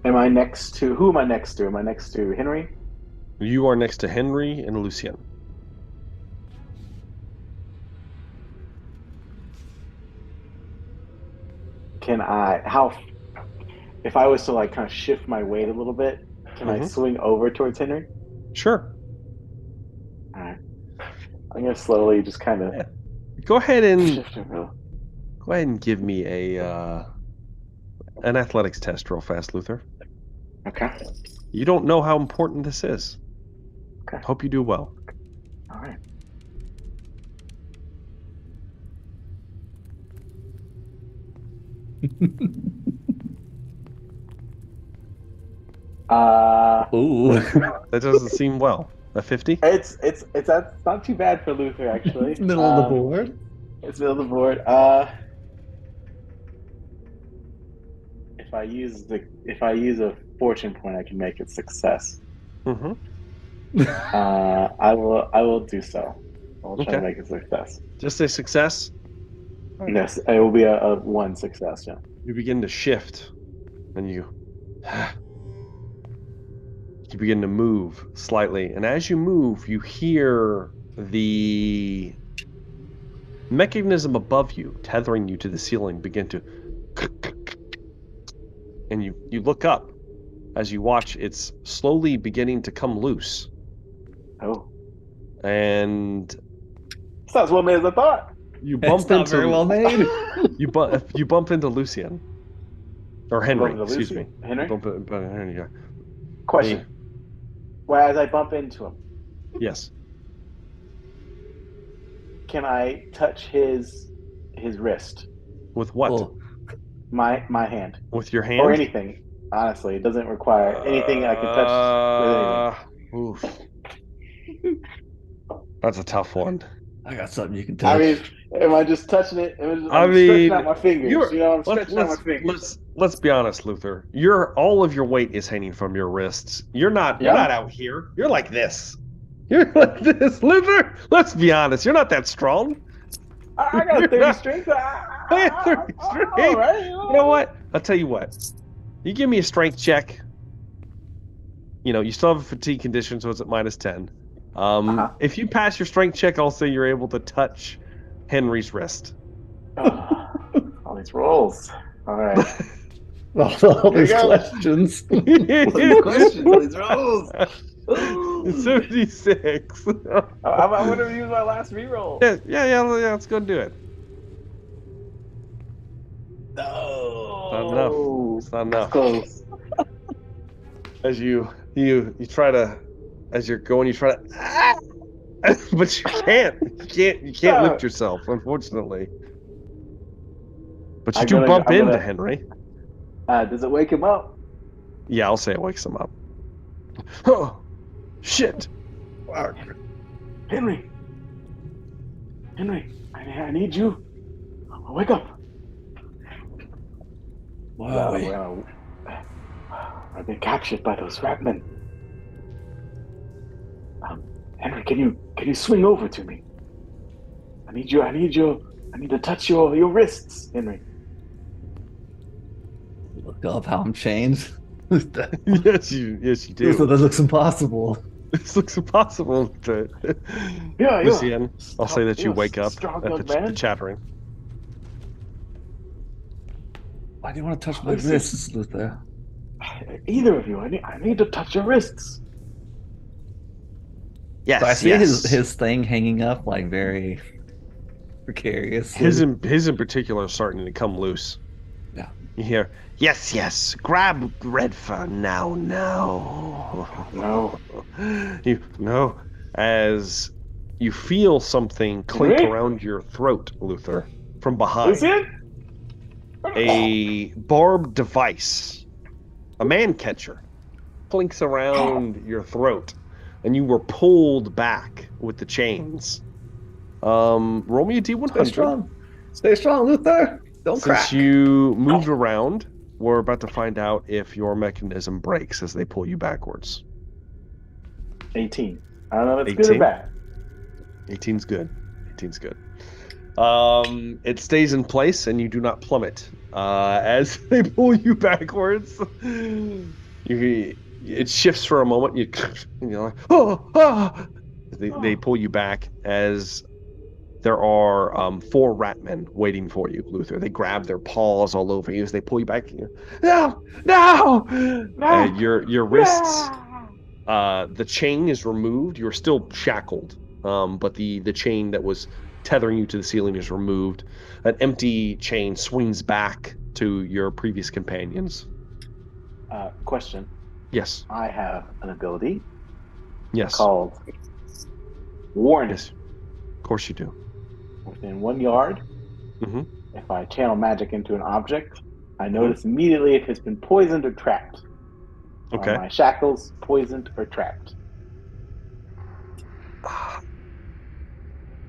Am I next to? Who am I next to? Am I next to Henry? You are next to Henry and Lucien. Can I? If I was to like kind of shift my weight a little bit, can I swing over towards Henry? Sure. All right. I'm gonna slowly just kind of Go ahead and give me an athletics test real fast, Luther. Okay. You don't know how important this is. Okay. Hope you do well. All right. Ooh. That doesn't seem well. A 50? It's not too bad for Luther actually. Middle of the board. It's middle of the board. If I use a fortune point, I can make it success. Mm-hmm. I will do so. I'll try to Okay. make it success. Just a success. Yes, it will be a one success. Yeah. You begin to shift, and you begin to move slightly. And as you move, you hear the mechanism above you, tethering you to the ceiling, begin to. And you look up as you watch it's slowly beginning to come loose. Oh. And it's not as well made as I thought. You bump it's not very well made. you bump into Lucien. Or Henry, excuse me. Henry? Henry, yeah. Question. Well, as I bump into him. Yes. Can I touch his wrist? With what? Oh. My hand. With your hand? Or anything. Honestly, it doesn't require anything I can touch with anything. That's a tough one. I got something you can touch. I mean, am I just touching it? I'm stretching out my fingers. I'm stretching out my fingers. Let's be honest, Luther. All of your weight is hanging from your wrists. You're not out here. You're like this. You're like this, Luther. Let's be honest. You're not that strong. I got a 30 strength. I have 30 strength. Right. You know what? I'll tell you what. You give me a strength check. You still have a fatigue condition, so it's at -10. If you pass your strength check, I'll say you're able to touch Henry's wrist. All these rolls. All right. all these questions. These rolls. 76. I'm going to use my last reroll. Yeah. Let's go do it. No. It's not enough. Close. As you try to, as you're going, you try to, but you can't. You can't lift yourself, unfortunately. But you do bump into Henry. Does it wake him up? Yeah, I'll say it wakes him up. Oh, shit. Henry, I need you. Wake up. Wow. I've been captured by those rat men. Henry, can you swing over to me? I need to touch your wrists, Henry. Look up how I'm chained. Yes, you do. This looks impossible. This looks impossible. Yeah. Lucien, I'll say that you wake up at the chattering. Why do you want to touch my wrists, Luther? Either of you, I need to touch your wrists. Yes, So I see yes. his thing hanging up like very precariously. His in particular is starting to come loose. Yeah. You hear, Yes, yes. Grab Redfern now, now. No. you know, as you feel something clink Me? around your throat, Luther, from behind. Lucian? A barbed device, a man catcher, clinks around your throat, and you were pulled back with the chains. Roll me a Stay D100. strong. Stay strong, Luther. Don't Since crack. you moved around, we're about to find out if your mechanism breaks as they pull you backwards. 18. I don't know if it's good 18? or bad. 18's good. 18's good. It stays in place and you do not plummet. As they pull you backwards, it shifts for a moment. And you're like, oh. They pull you back as there are 4 ratmen waiting for you, Luther. They grab their paws all over you as they pull you back. No! Your wrists, the chain is removed. You're still shackled, but the chain that was tethering you to the ceiling is removed. An empty chain swings back to your previous companions. Question. Yes. I have an ability Yes. called Warning. Yes. Of course you do. Within 1 yard, Mhm. if I channel magic into an object, I notice immediately if it's been poisoned or trapped. Okay. Are my shackles poisoned or trapped?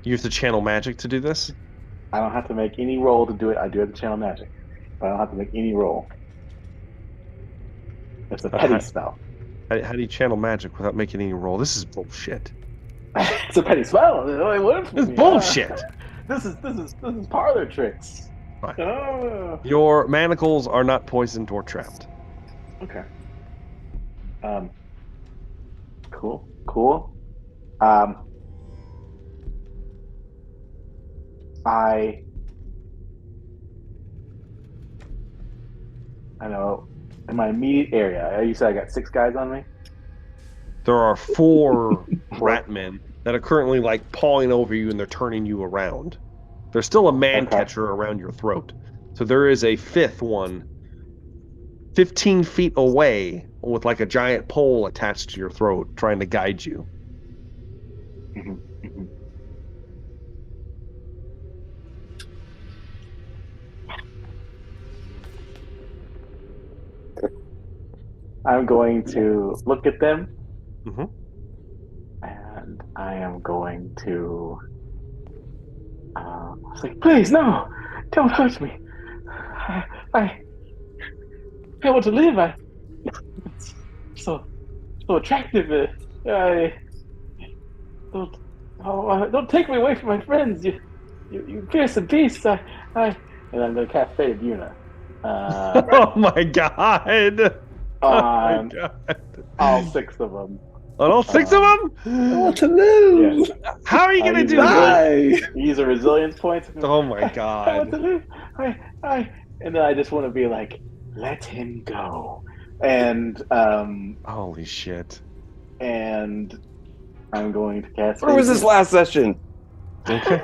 You have to channel magic to do this? I don't have to make any roll to do it. I do have to channel magic, but I don't have to make any roll. It's a petty spell. How do you channel magic without making any roll? This is bullshit. It's a petty spell. It only works for This is me. bullshit. This is parlor tricks. Fine. Oh. Your manacles are not poisoned or trapped. Okay. Cool. I know in my immediate area, you said I got 6 guys on me? There are 4 ratmen that are currently like pawing over you and they're turning you around. There's still a man catcher around your throat. So there is a 5th one 15 feet away with like a giant pole attached to your throat trying to guide you. I'm going to look at them, and I am going to say, please, no, don't hurt me. I want to live. It's so attractive. Don't take me away from my friends. You fearsome beast. And I'm going to cast Fate of Yuna. Oh my god! On all 6 of them. On all 6 of them? I want to live. Yes. How are you gonna do that? Use a resilience point. Oh my I want god! to live. And then I just want to be like, let him go. And Holy shit! And I'm going to cast. Where was this last session? Okay.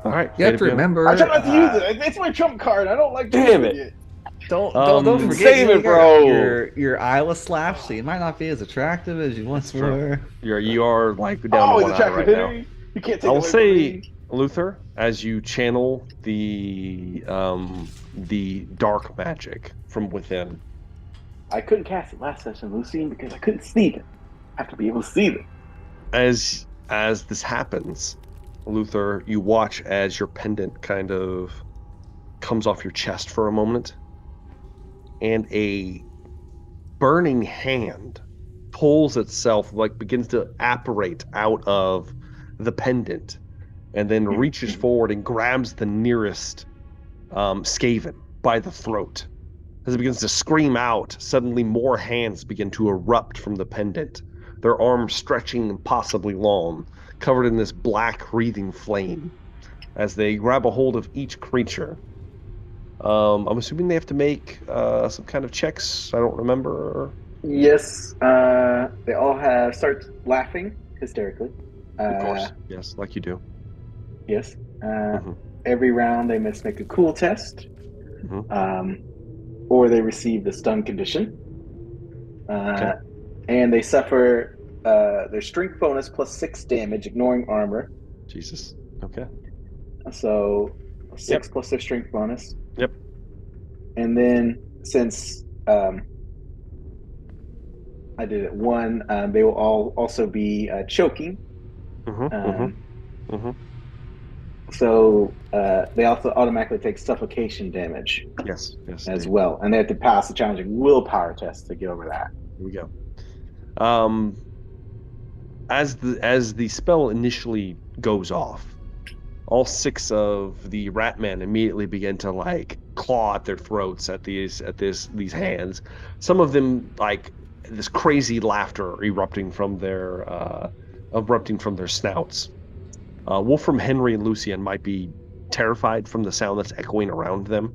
All right. You have to remember. I try not to use it. It's my trump card. I don't like. Damn it. Don't forget. Save it, bro. Your eye was slashed, so you might not be as attractive as you once were. You are like down to one eye right now. You can't take. I'll say, Luther, as you channel the dark magic from within. I couldn't cast it last session, Lucine, because I couldn't see them. I have to be able to see them. As this happens, Luther, you watch as your pendant kind of comes off your chest for a moment, and a burning hand pulls itself, like begins to apparate out of the pendant, and then reaches forward and grabs the nearest Skaven by the throat. As it begins to scream out, suddenly more hands begin to erupt from the pendant, their arms stretching impossibly long, covered in this black wreathing flame. As they grab a hold of each creature, I'm assuming they have to make some kind of checks. I don't remember. Yes, they all start laughing, hysterically. Of course. Yes, like you do. Yes. Mhm. Every round, they must make a cool test, Mhm. or they receive the stun condition. Okay. And they suffer their strength bonus plus 6 damage, ignoring armor. Jesus. Okay. So 6 Yep. plus their strength bonus. Yep. And then since I did it 1, they will all also be choking. Mm-hmm. So they also automatically take suffocation damage Yes. Yes. as Indeed. well. And they have to pass a challenging willpower test to get over that. Here we go. As the spell initially goes off, all 6 of the rat men immediately begin to like claw at their throats at these hands. Some of them like this crazy laughter erupting from their snouts. Wolfram, Henry, and Lucian might be terrified from the sound that's echoing around them.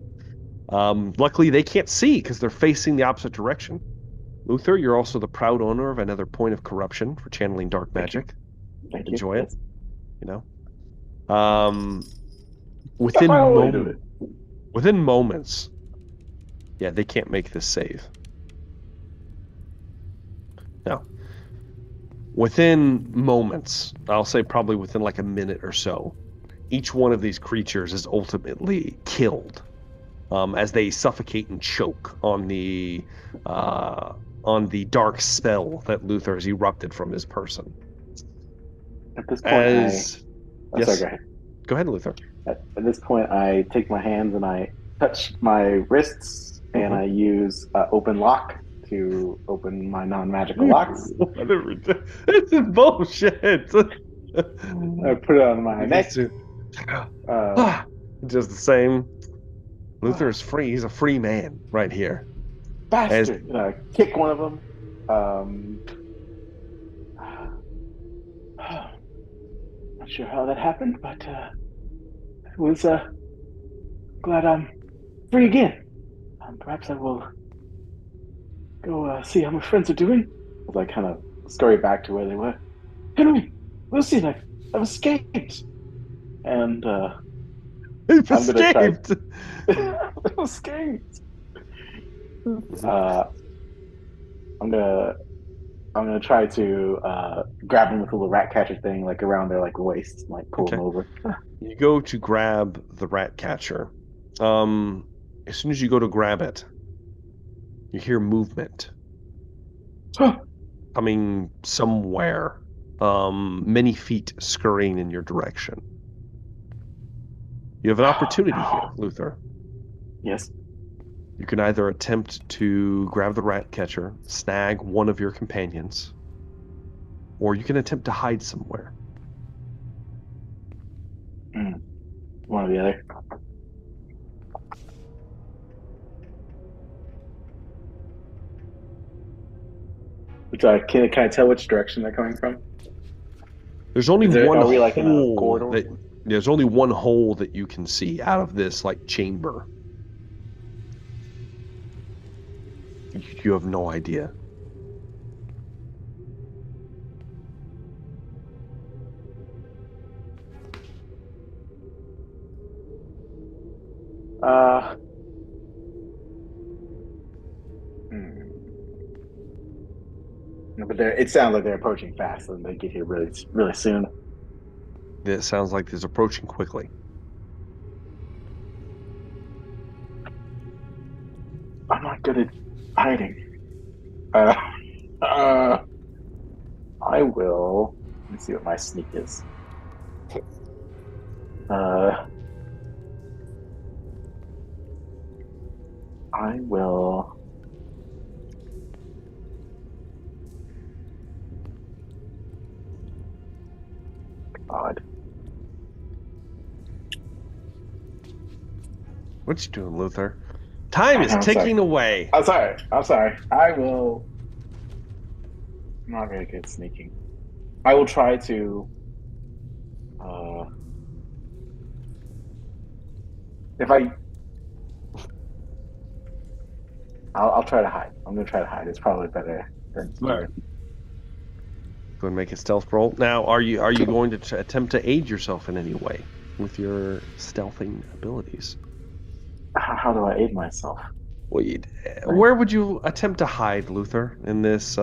Luckily, they can't see because they're facing the opposite direction. Luther, you're also the proud owner of another point of corruption for channeling dark magic. Thank you. Enjoy it. Yes. You know. Within moments. Yeah, they can't make this save. Now, within moments, I'll say probably within like a minute or so, each one of these creatures is ultimately killed as they suffocate and choke on the dark spell that Luther has erupted from his person. At this point, yes, sorry, go ahead. Go ahead, Luther. At this point, I take my hands and I touch my wrists, and I use open lock to open my non-magical locks. This is bullshit. I put it on my neck. Just the same. Luther is free. He's a free man right here. Bastard! Kick one of them. Not sure how that happened, but it was glad I'm free again. Perhaps I will go see how my friends are doing. As I kind of scurry back to where they were. Henry, Lucian, I've escaped. And You've I'm gonna escaped. I've escaped. I'm gonna try to grab him with a little rat catcher thing, like around their like waist, like pull him over. You go to grab the rat catcher. As soon as you go to grab it, you hear movement coming somewhere. Many feet scurrying in your direction. You have an opportunity here, Luther. Yes. You can either attempt to grab the rat catcher, snag one of your companions, or you can attempt to hide somewhere. One or the other. Can I tell which direction they're coming from? There's only one are we like in a hole corridor? there's only one hole that you can see out of this like chamber. You have no idea. No, but it sounds like they're approaching fast, and they get here really, really soon. It sounds like it's approaching quickly. I'm not good at hiding. I will. Let me see what my sneak is. I will. God. What you doing, Luther? Time is ticking away. I'm sorry. I will. I'm not very good at sneaking. I will try to. If I'll try to hide. I'm gonna try to hide. It's probably better than. Go and make a stealth roll. Now, are you going to attempt to aid yourself in any way with your stealthing abilities? How do I aid myself? Well, where would you attempt to hide, Luther, in this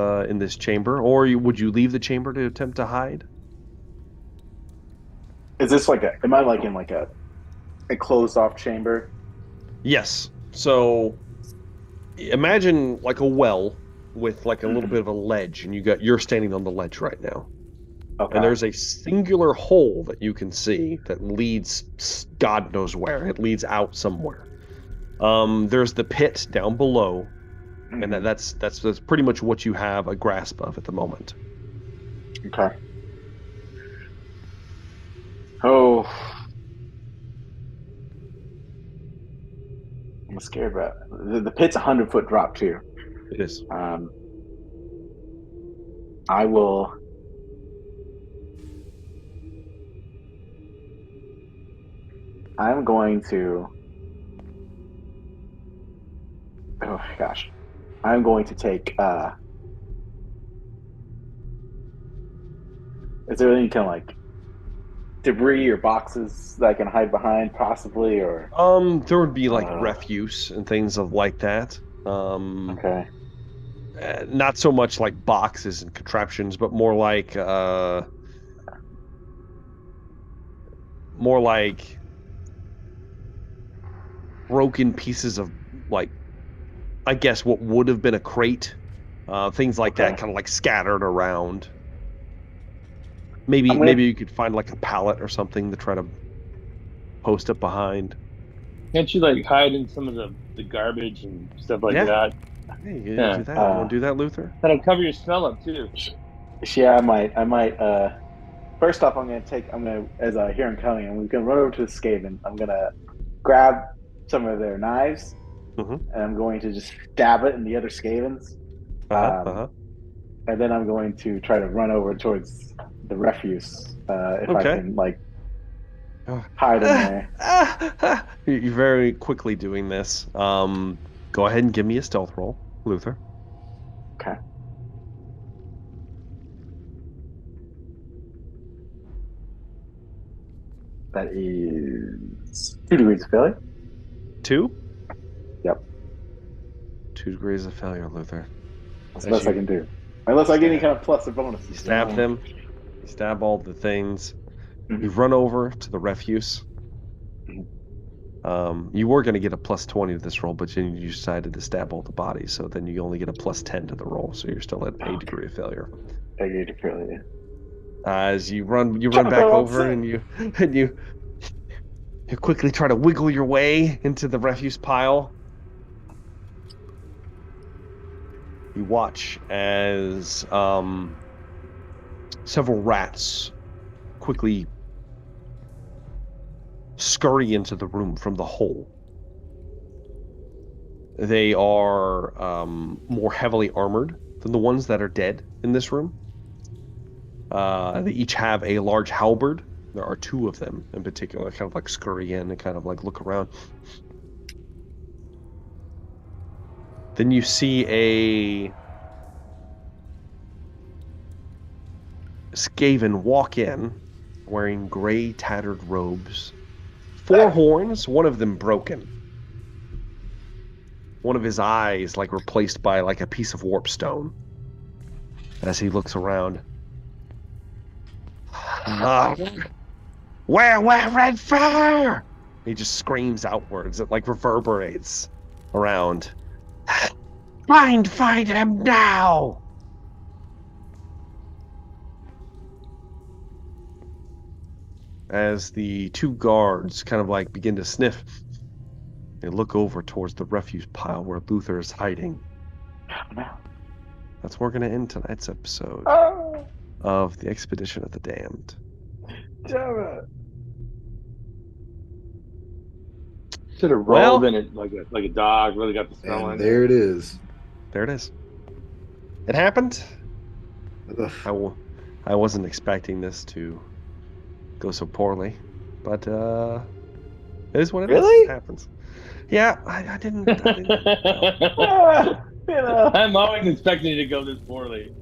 chamber, or would you leave the chamber to attempt to hide? Is this am I in a closed off chamber? Yes. So imagine like a well with like a little bit of a ledge, and you're standing on the ledge right now. Okay. And there's a singular hole that you can see that leads God knows where. It leads out somewhere. There's the pit down below, and that's pretty much what you have a grasp of at the moment. Okay. Oh, I'm scared about it. The pit's 100-foot drop too. It is. I will. I'm going to. Oh my gosh. I'm going to take. Is there any kind of debris or boxes that I can hide behind, possibly, or? There would be refuse and things like that. Okay. Not so much like boxes and contraptions, but more like broken pieces of I guess what would have been a crate, things like that, kind of scattered around. Maybe you could find a pallet or something to try to post up behind. Can't you hide in some of the garbage and stuff like that? Hey, you do that. You want to do that, Luther? That'll cover your smell up too. Yeah, I might. First off, as I hear him coming, I'm gonna run over to the Skaven. I'm gonna grab some of their knives, and I'm going to just stab it in the other Skavens. And then I'm going to try to run over towards the refuse if I can hide in there. You're very quickly doing this. Go ahead and give me a stealth roll, Luther. Okay. That is 2 degrees of failure. 2? Yep. 2 degrees of failure, Luther. That's the best I can do. Unless I get any kind of plus or bonus. You stab them. You stab all the things. You run over to the refuse. You were going to get a plus 20 to this roll, but then you decided to stab all the bodies, so then you only get a plus 10 to the roll, so you're still at a degree of failure. A degree of failure. As you run back over and you quickly try to wiggle your way into the refuse pile. You watch as several rats quickly scurry into the room from the hole. They are more heavily armored than the ones that are dead in this room. They each have a large halberd. There are 2 of them in particular, kind of scurry in and kind of look around. Then you see a Skaven walk in wearing gray tattered robes. 4 horns, one of them broken. One of his eyes replaced by a piece of warp stone. As he looks around. Where Red Fur? He just screams outwards. It reverberates around. Find him now! As the 2 guards kind of begin to sniff, they look over towards the refuse pile where Luther is hiding. That's where we're going to end tonight's episode of the Expedition of the Damned. Damn it! Should have rolled in it like a dog. Really got the smell And in there it is. There it is. It happened. Ugh. I wasn't expecting this to go so poorly, but it is what it is. It happens. Yeah, I didn't. I'm always expecting it to go this poorly.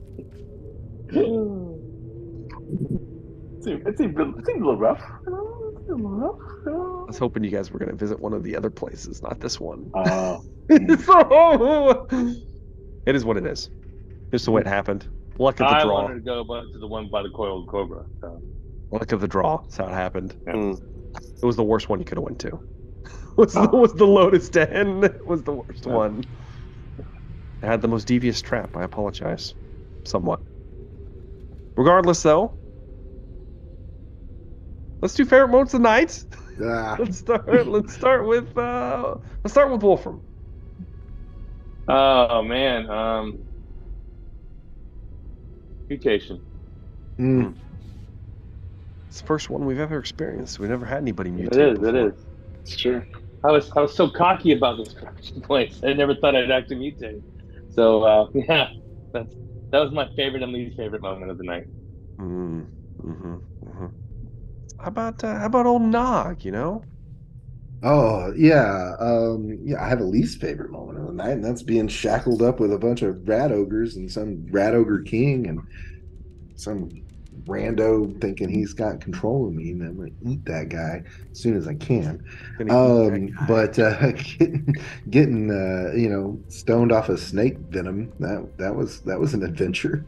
seemed a little rough. You know, it seemed a little rough. I was hoping you guys were going to visit one of the other places, not this one. Oh. So, it is what it is. Just the way it happened. Luck of the I draw. wanted to go to the one by the coiled cobra. So. Luck of the draw. That's how it happened. Mm. It was the worst one you could have went to. Was the Lotus Den. It was the worst one. It had the most devious trap. I apologize. Somewhat. Regardless, though, let's do favorite moments of the night. Let's start with Wolfram. Oh man, mutation. It's the first one we've ever experienced. We never had anybody mutate. It is. It's true. I was so cocky about this place. I never thought I'd actually mutate. So yeah, that was my favorite and least favorite moment of the night. How about old Nog? You know. Oh yeah, yeah. I have a least favorite moment of the night, and that's being shackled up with a bunch of rat ogres and some rat ogre king and some rando thinking he's got control of me, and I'm gonna eat that guy as soon as I can. But getting stoned off of snake venom, that was an adventure.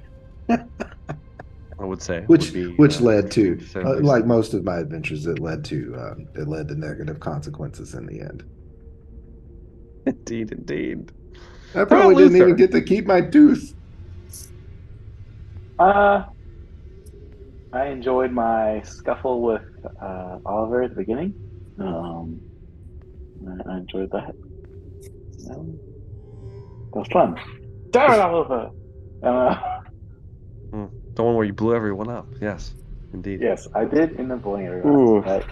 I would say, which led to, like most of my adventures, it led to negative consequences in the end. Indeed. I probably didn't even get to keep my tooth. I enjoyed my scuffle with Oliver at the beginning. I enjoyed that. That was fun. Damn it, Oliver! The one where you blew everyone up. Yes, indeed. Yes, I did end up blowing everyone up, but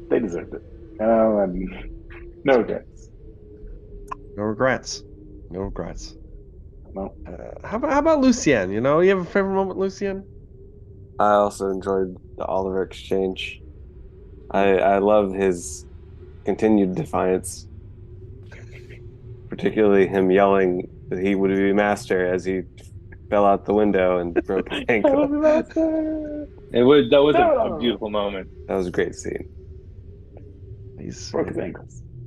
they deserved it. And no regrets. No regrets. No regrets. No. How about Lucien? You know, you have a favorite moment, Lucien? I also enjoyed the Oliver exchange. I love his continued defiance, particularly him yelling that he would be master as he fell out the window and broke his ankle. That was a beautiful moment. That was a great scene. Broke his ankle.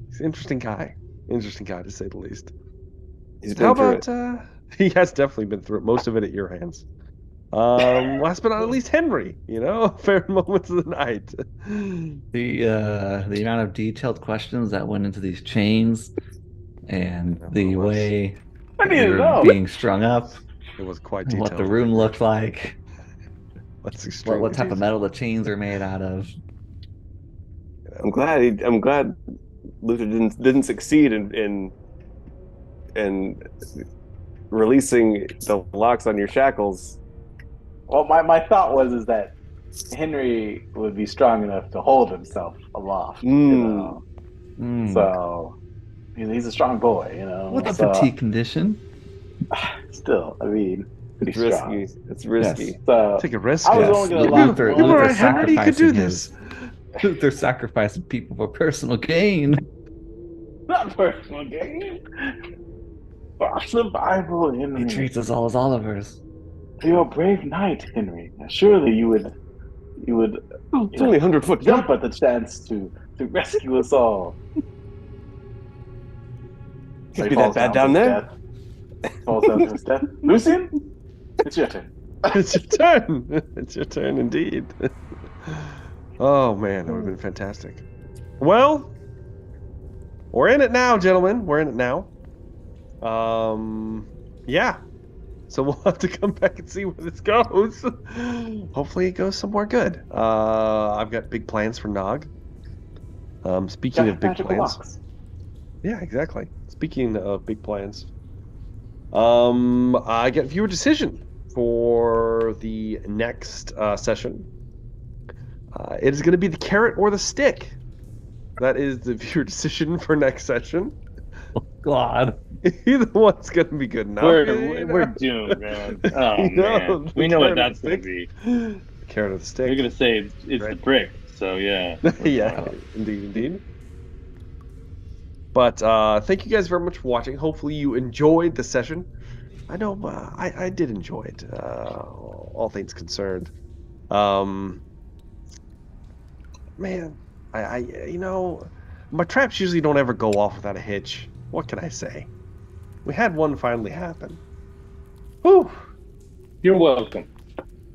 He's an interesting guy. Interesting guy, to say the least. He's been through it. He has definitely been through it. Most of it at your hands. Last but not least, Henry. You know, favorite moments of the night. The amount of detailed questions that went into these chains, and the way they were being strung up. It was quite detailed. What the room looked like. That's extremely what type of metal the chains are made out of. I'm glad Luther didn't succeed in releasing the locks on your shackles. Well, my thought was that Henry would be strong enough to hold himself aloft. You know? So he's a strong boy, you know. With a fatigue condition. Still, I mean, pretty strong. Risky. It's risky. Yes. So take a risk. I was only going to lock Luther, Henry, you could do this. They're sacrificing people for personal gain. Not personal gain. For survival, Henry. He treats us all as Olivers. You're a brave knight, Henry. Surely you would. It's only 100-foot jump at the chance to rescue us all. Can't be that bad down there. Falls down to his death. Lucien, it's your turn. It's your turn. It's your turn, indeed. Oh man, that would have been fantastic. Well, we're in it now, gentlemen. We're in it now. Yeah. So we'll have to come back and see where this goes. Hopefully it goes somewhere good. I've got big plans for Nog. Speaking of big plans. Box. Yeah, exactly. Speaking of big plans. I get viewer decision for the next session. It is going to be the carrot or the stick. That is the viewer decision for next session. Oh, God. Either one's going to be good enough. We're doomed, man. Oh, man. We know what that's going to be. The carrot or the stick. You're going to say it's the brick, so yeah. Yeah, indeed. But thank you guys very much for watching. Hopefully you enjoyed the session. I know I did enjoy it, all things concerned. man, you know, my traps usually don't ever go off without a hitch. What can I say? We had one finally happen. Whew. You're welcome.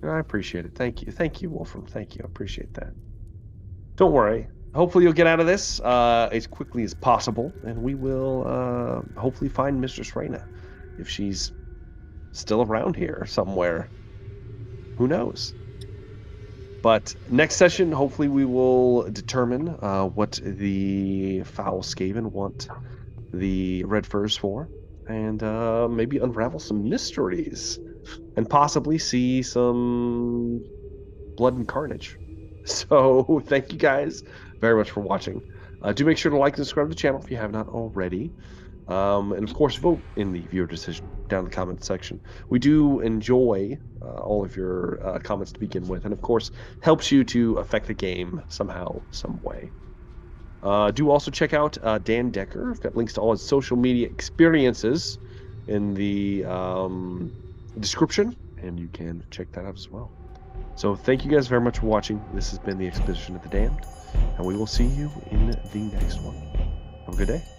I appreciate it. Thank you, Wolfram. Thank you. I appreciate that. Don't worry. Hopefully you'll get out of this as quickly as possible, and we will hopefully find Mistress Reyna if she's still around here somewhere. Who knows? But next session, hopefully we will determine what the Foul Skaven want the red furs for, and maybe unravel some mysteries, and possibly see some blood and carnage. So thank you guys very much for watching. Do make sure to like and subscribe to the channel if you have not already. And of course, vote in the viewer decision down in the comments section. We do enjoy all of your comments to begin with, and of course, helps you to affect the game somehow, some way. Do also check out Dan Decker. I've got links to all his social media experiences in the description, and you can check that out as well. So thank you guys very much for watching. This has been the Expedition of the Damned, and we will see you in the next one. Have a good day.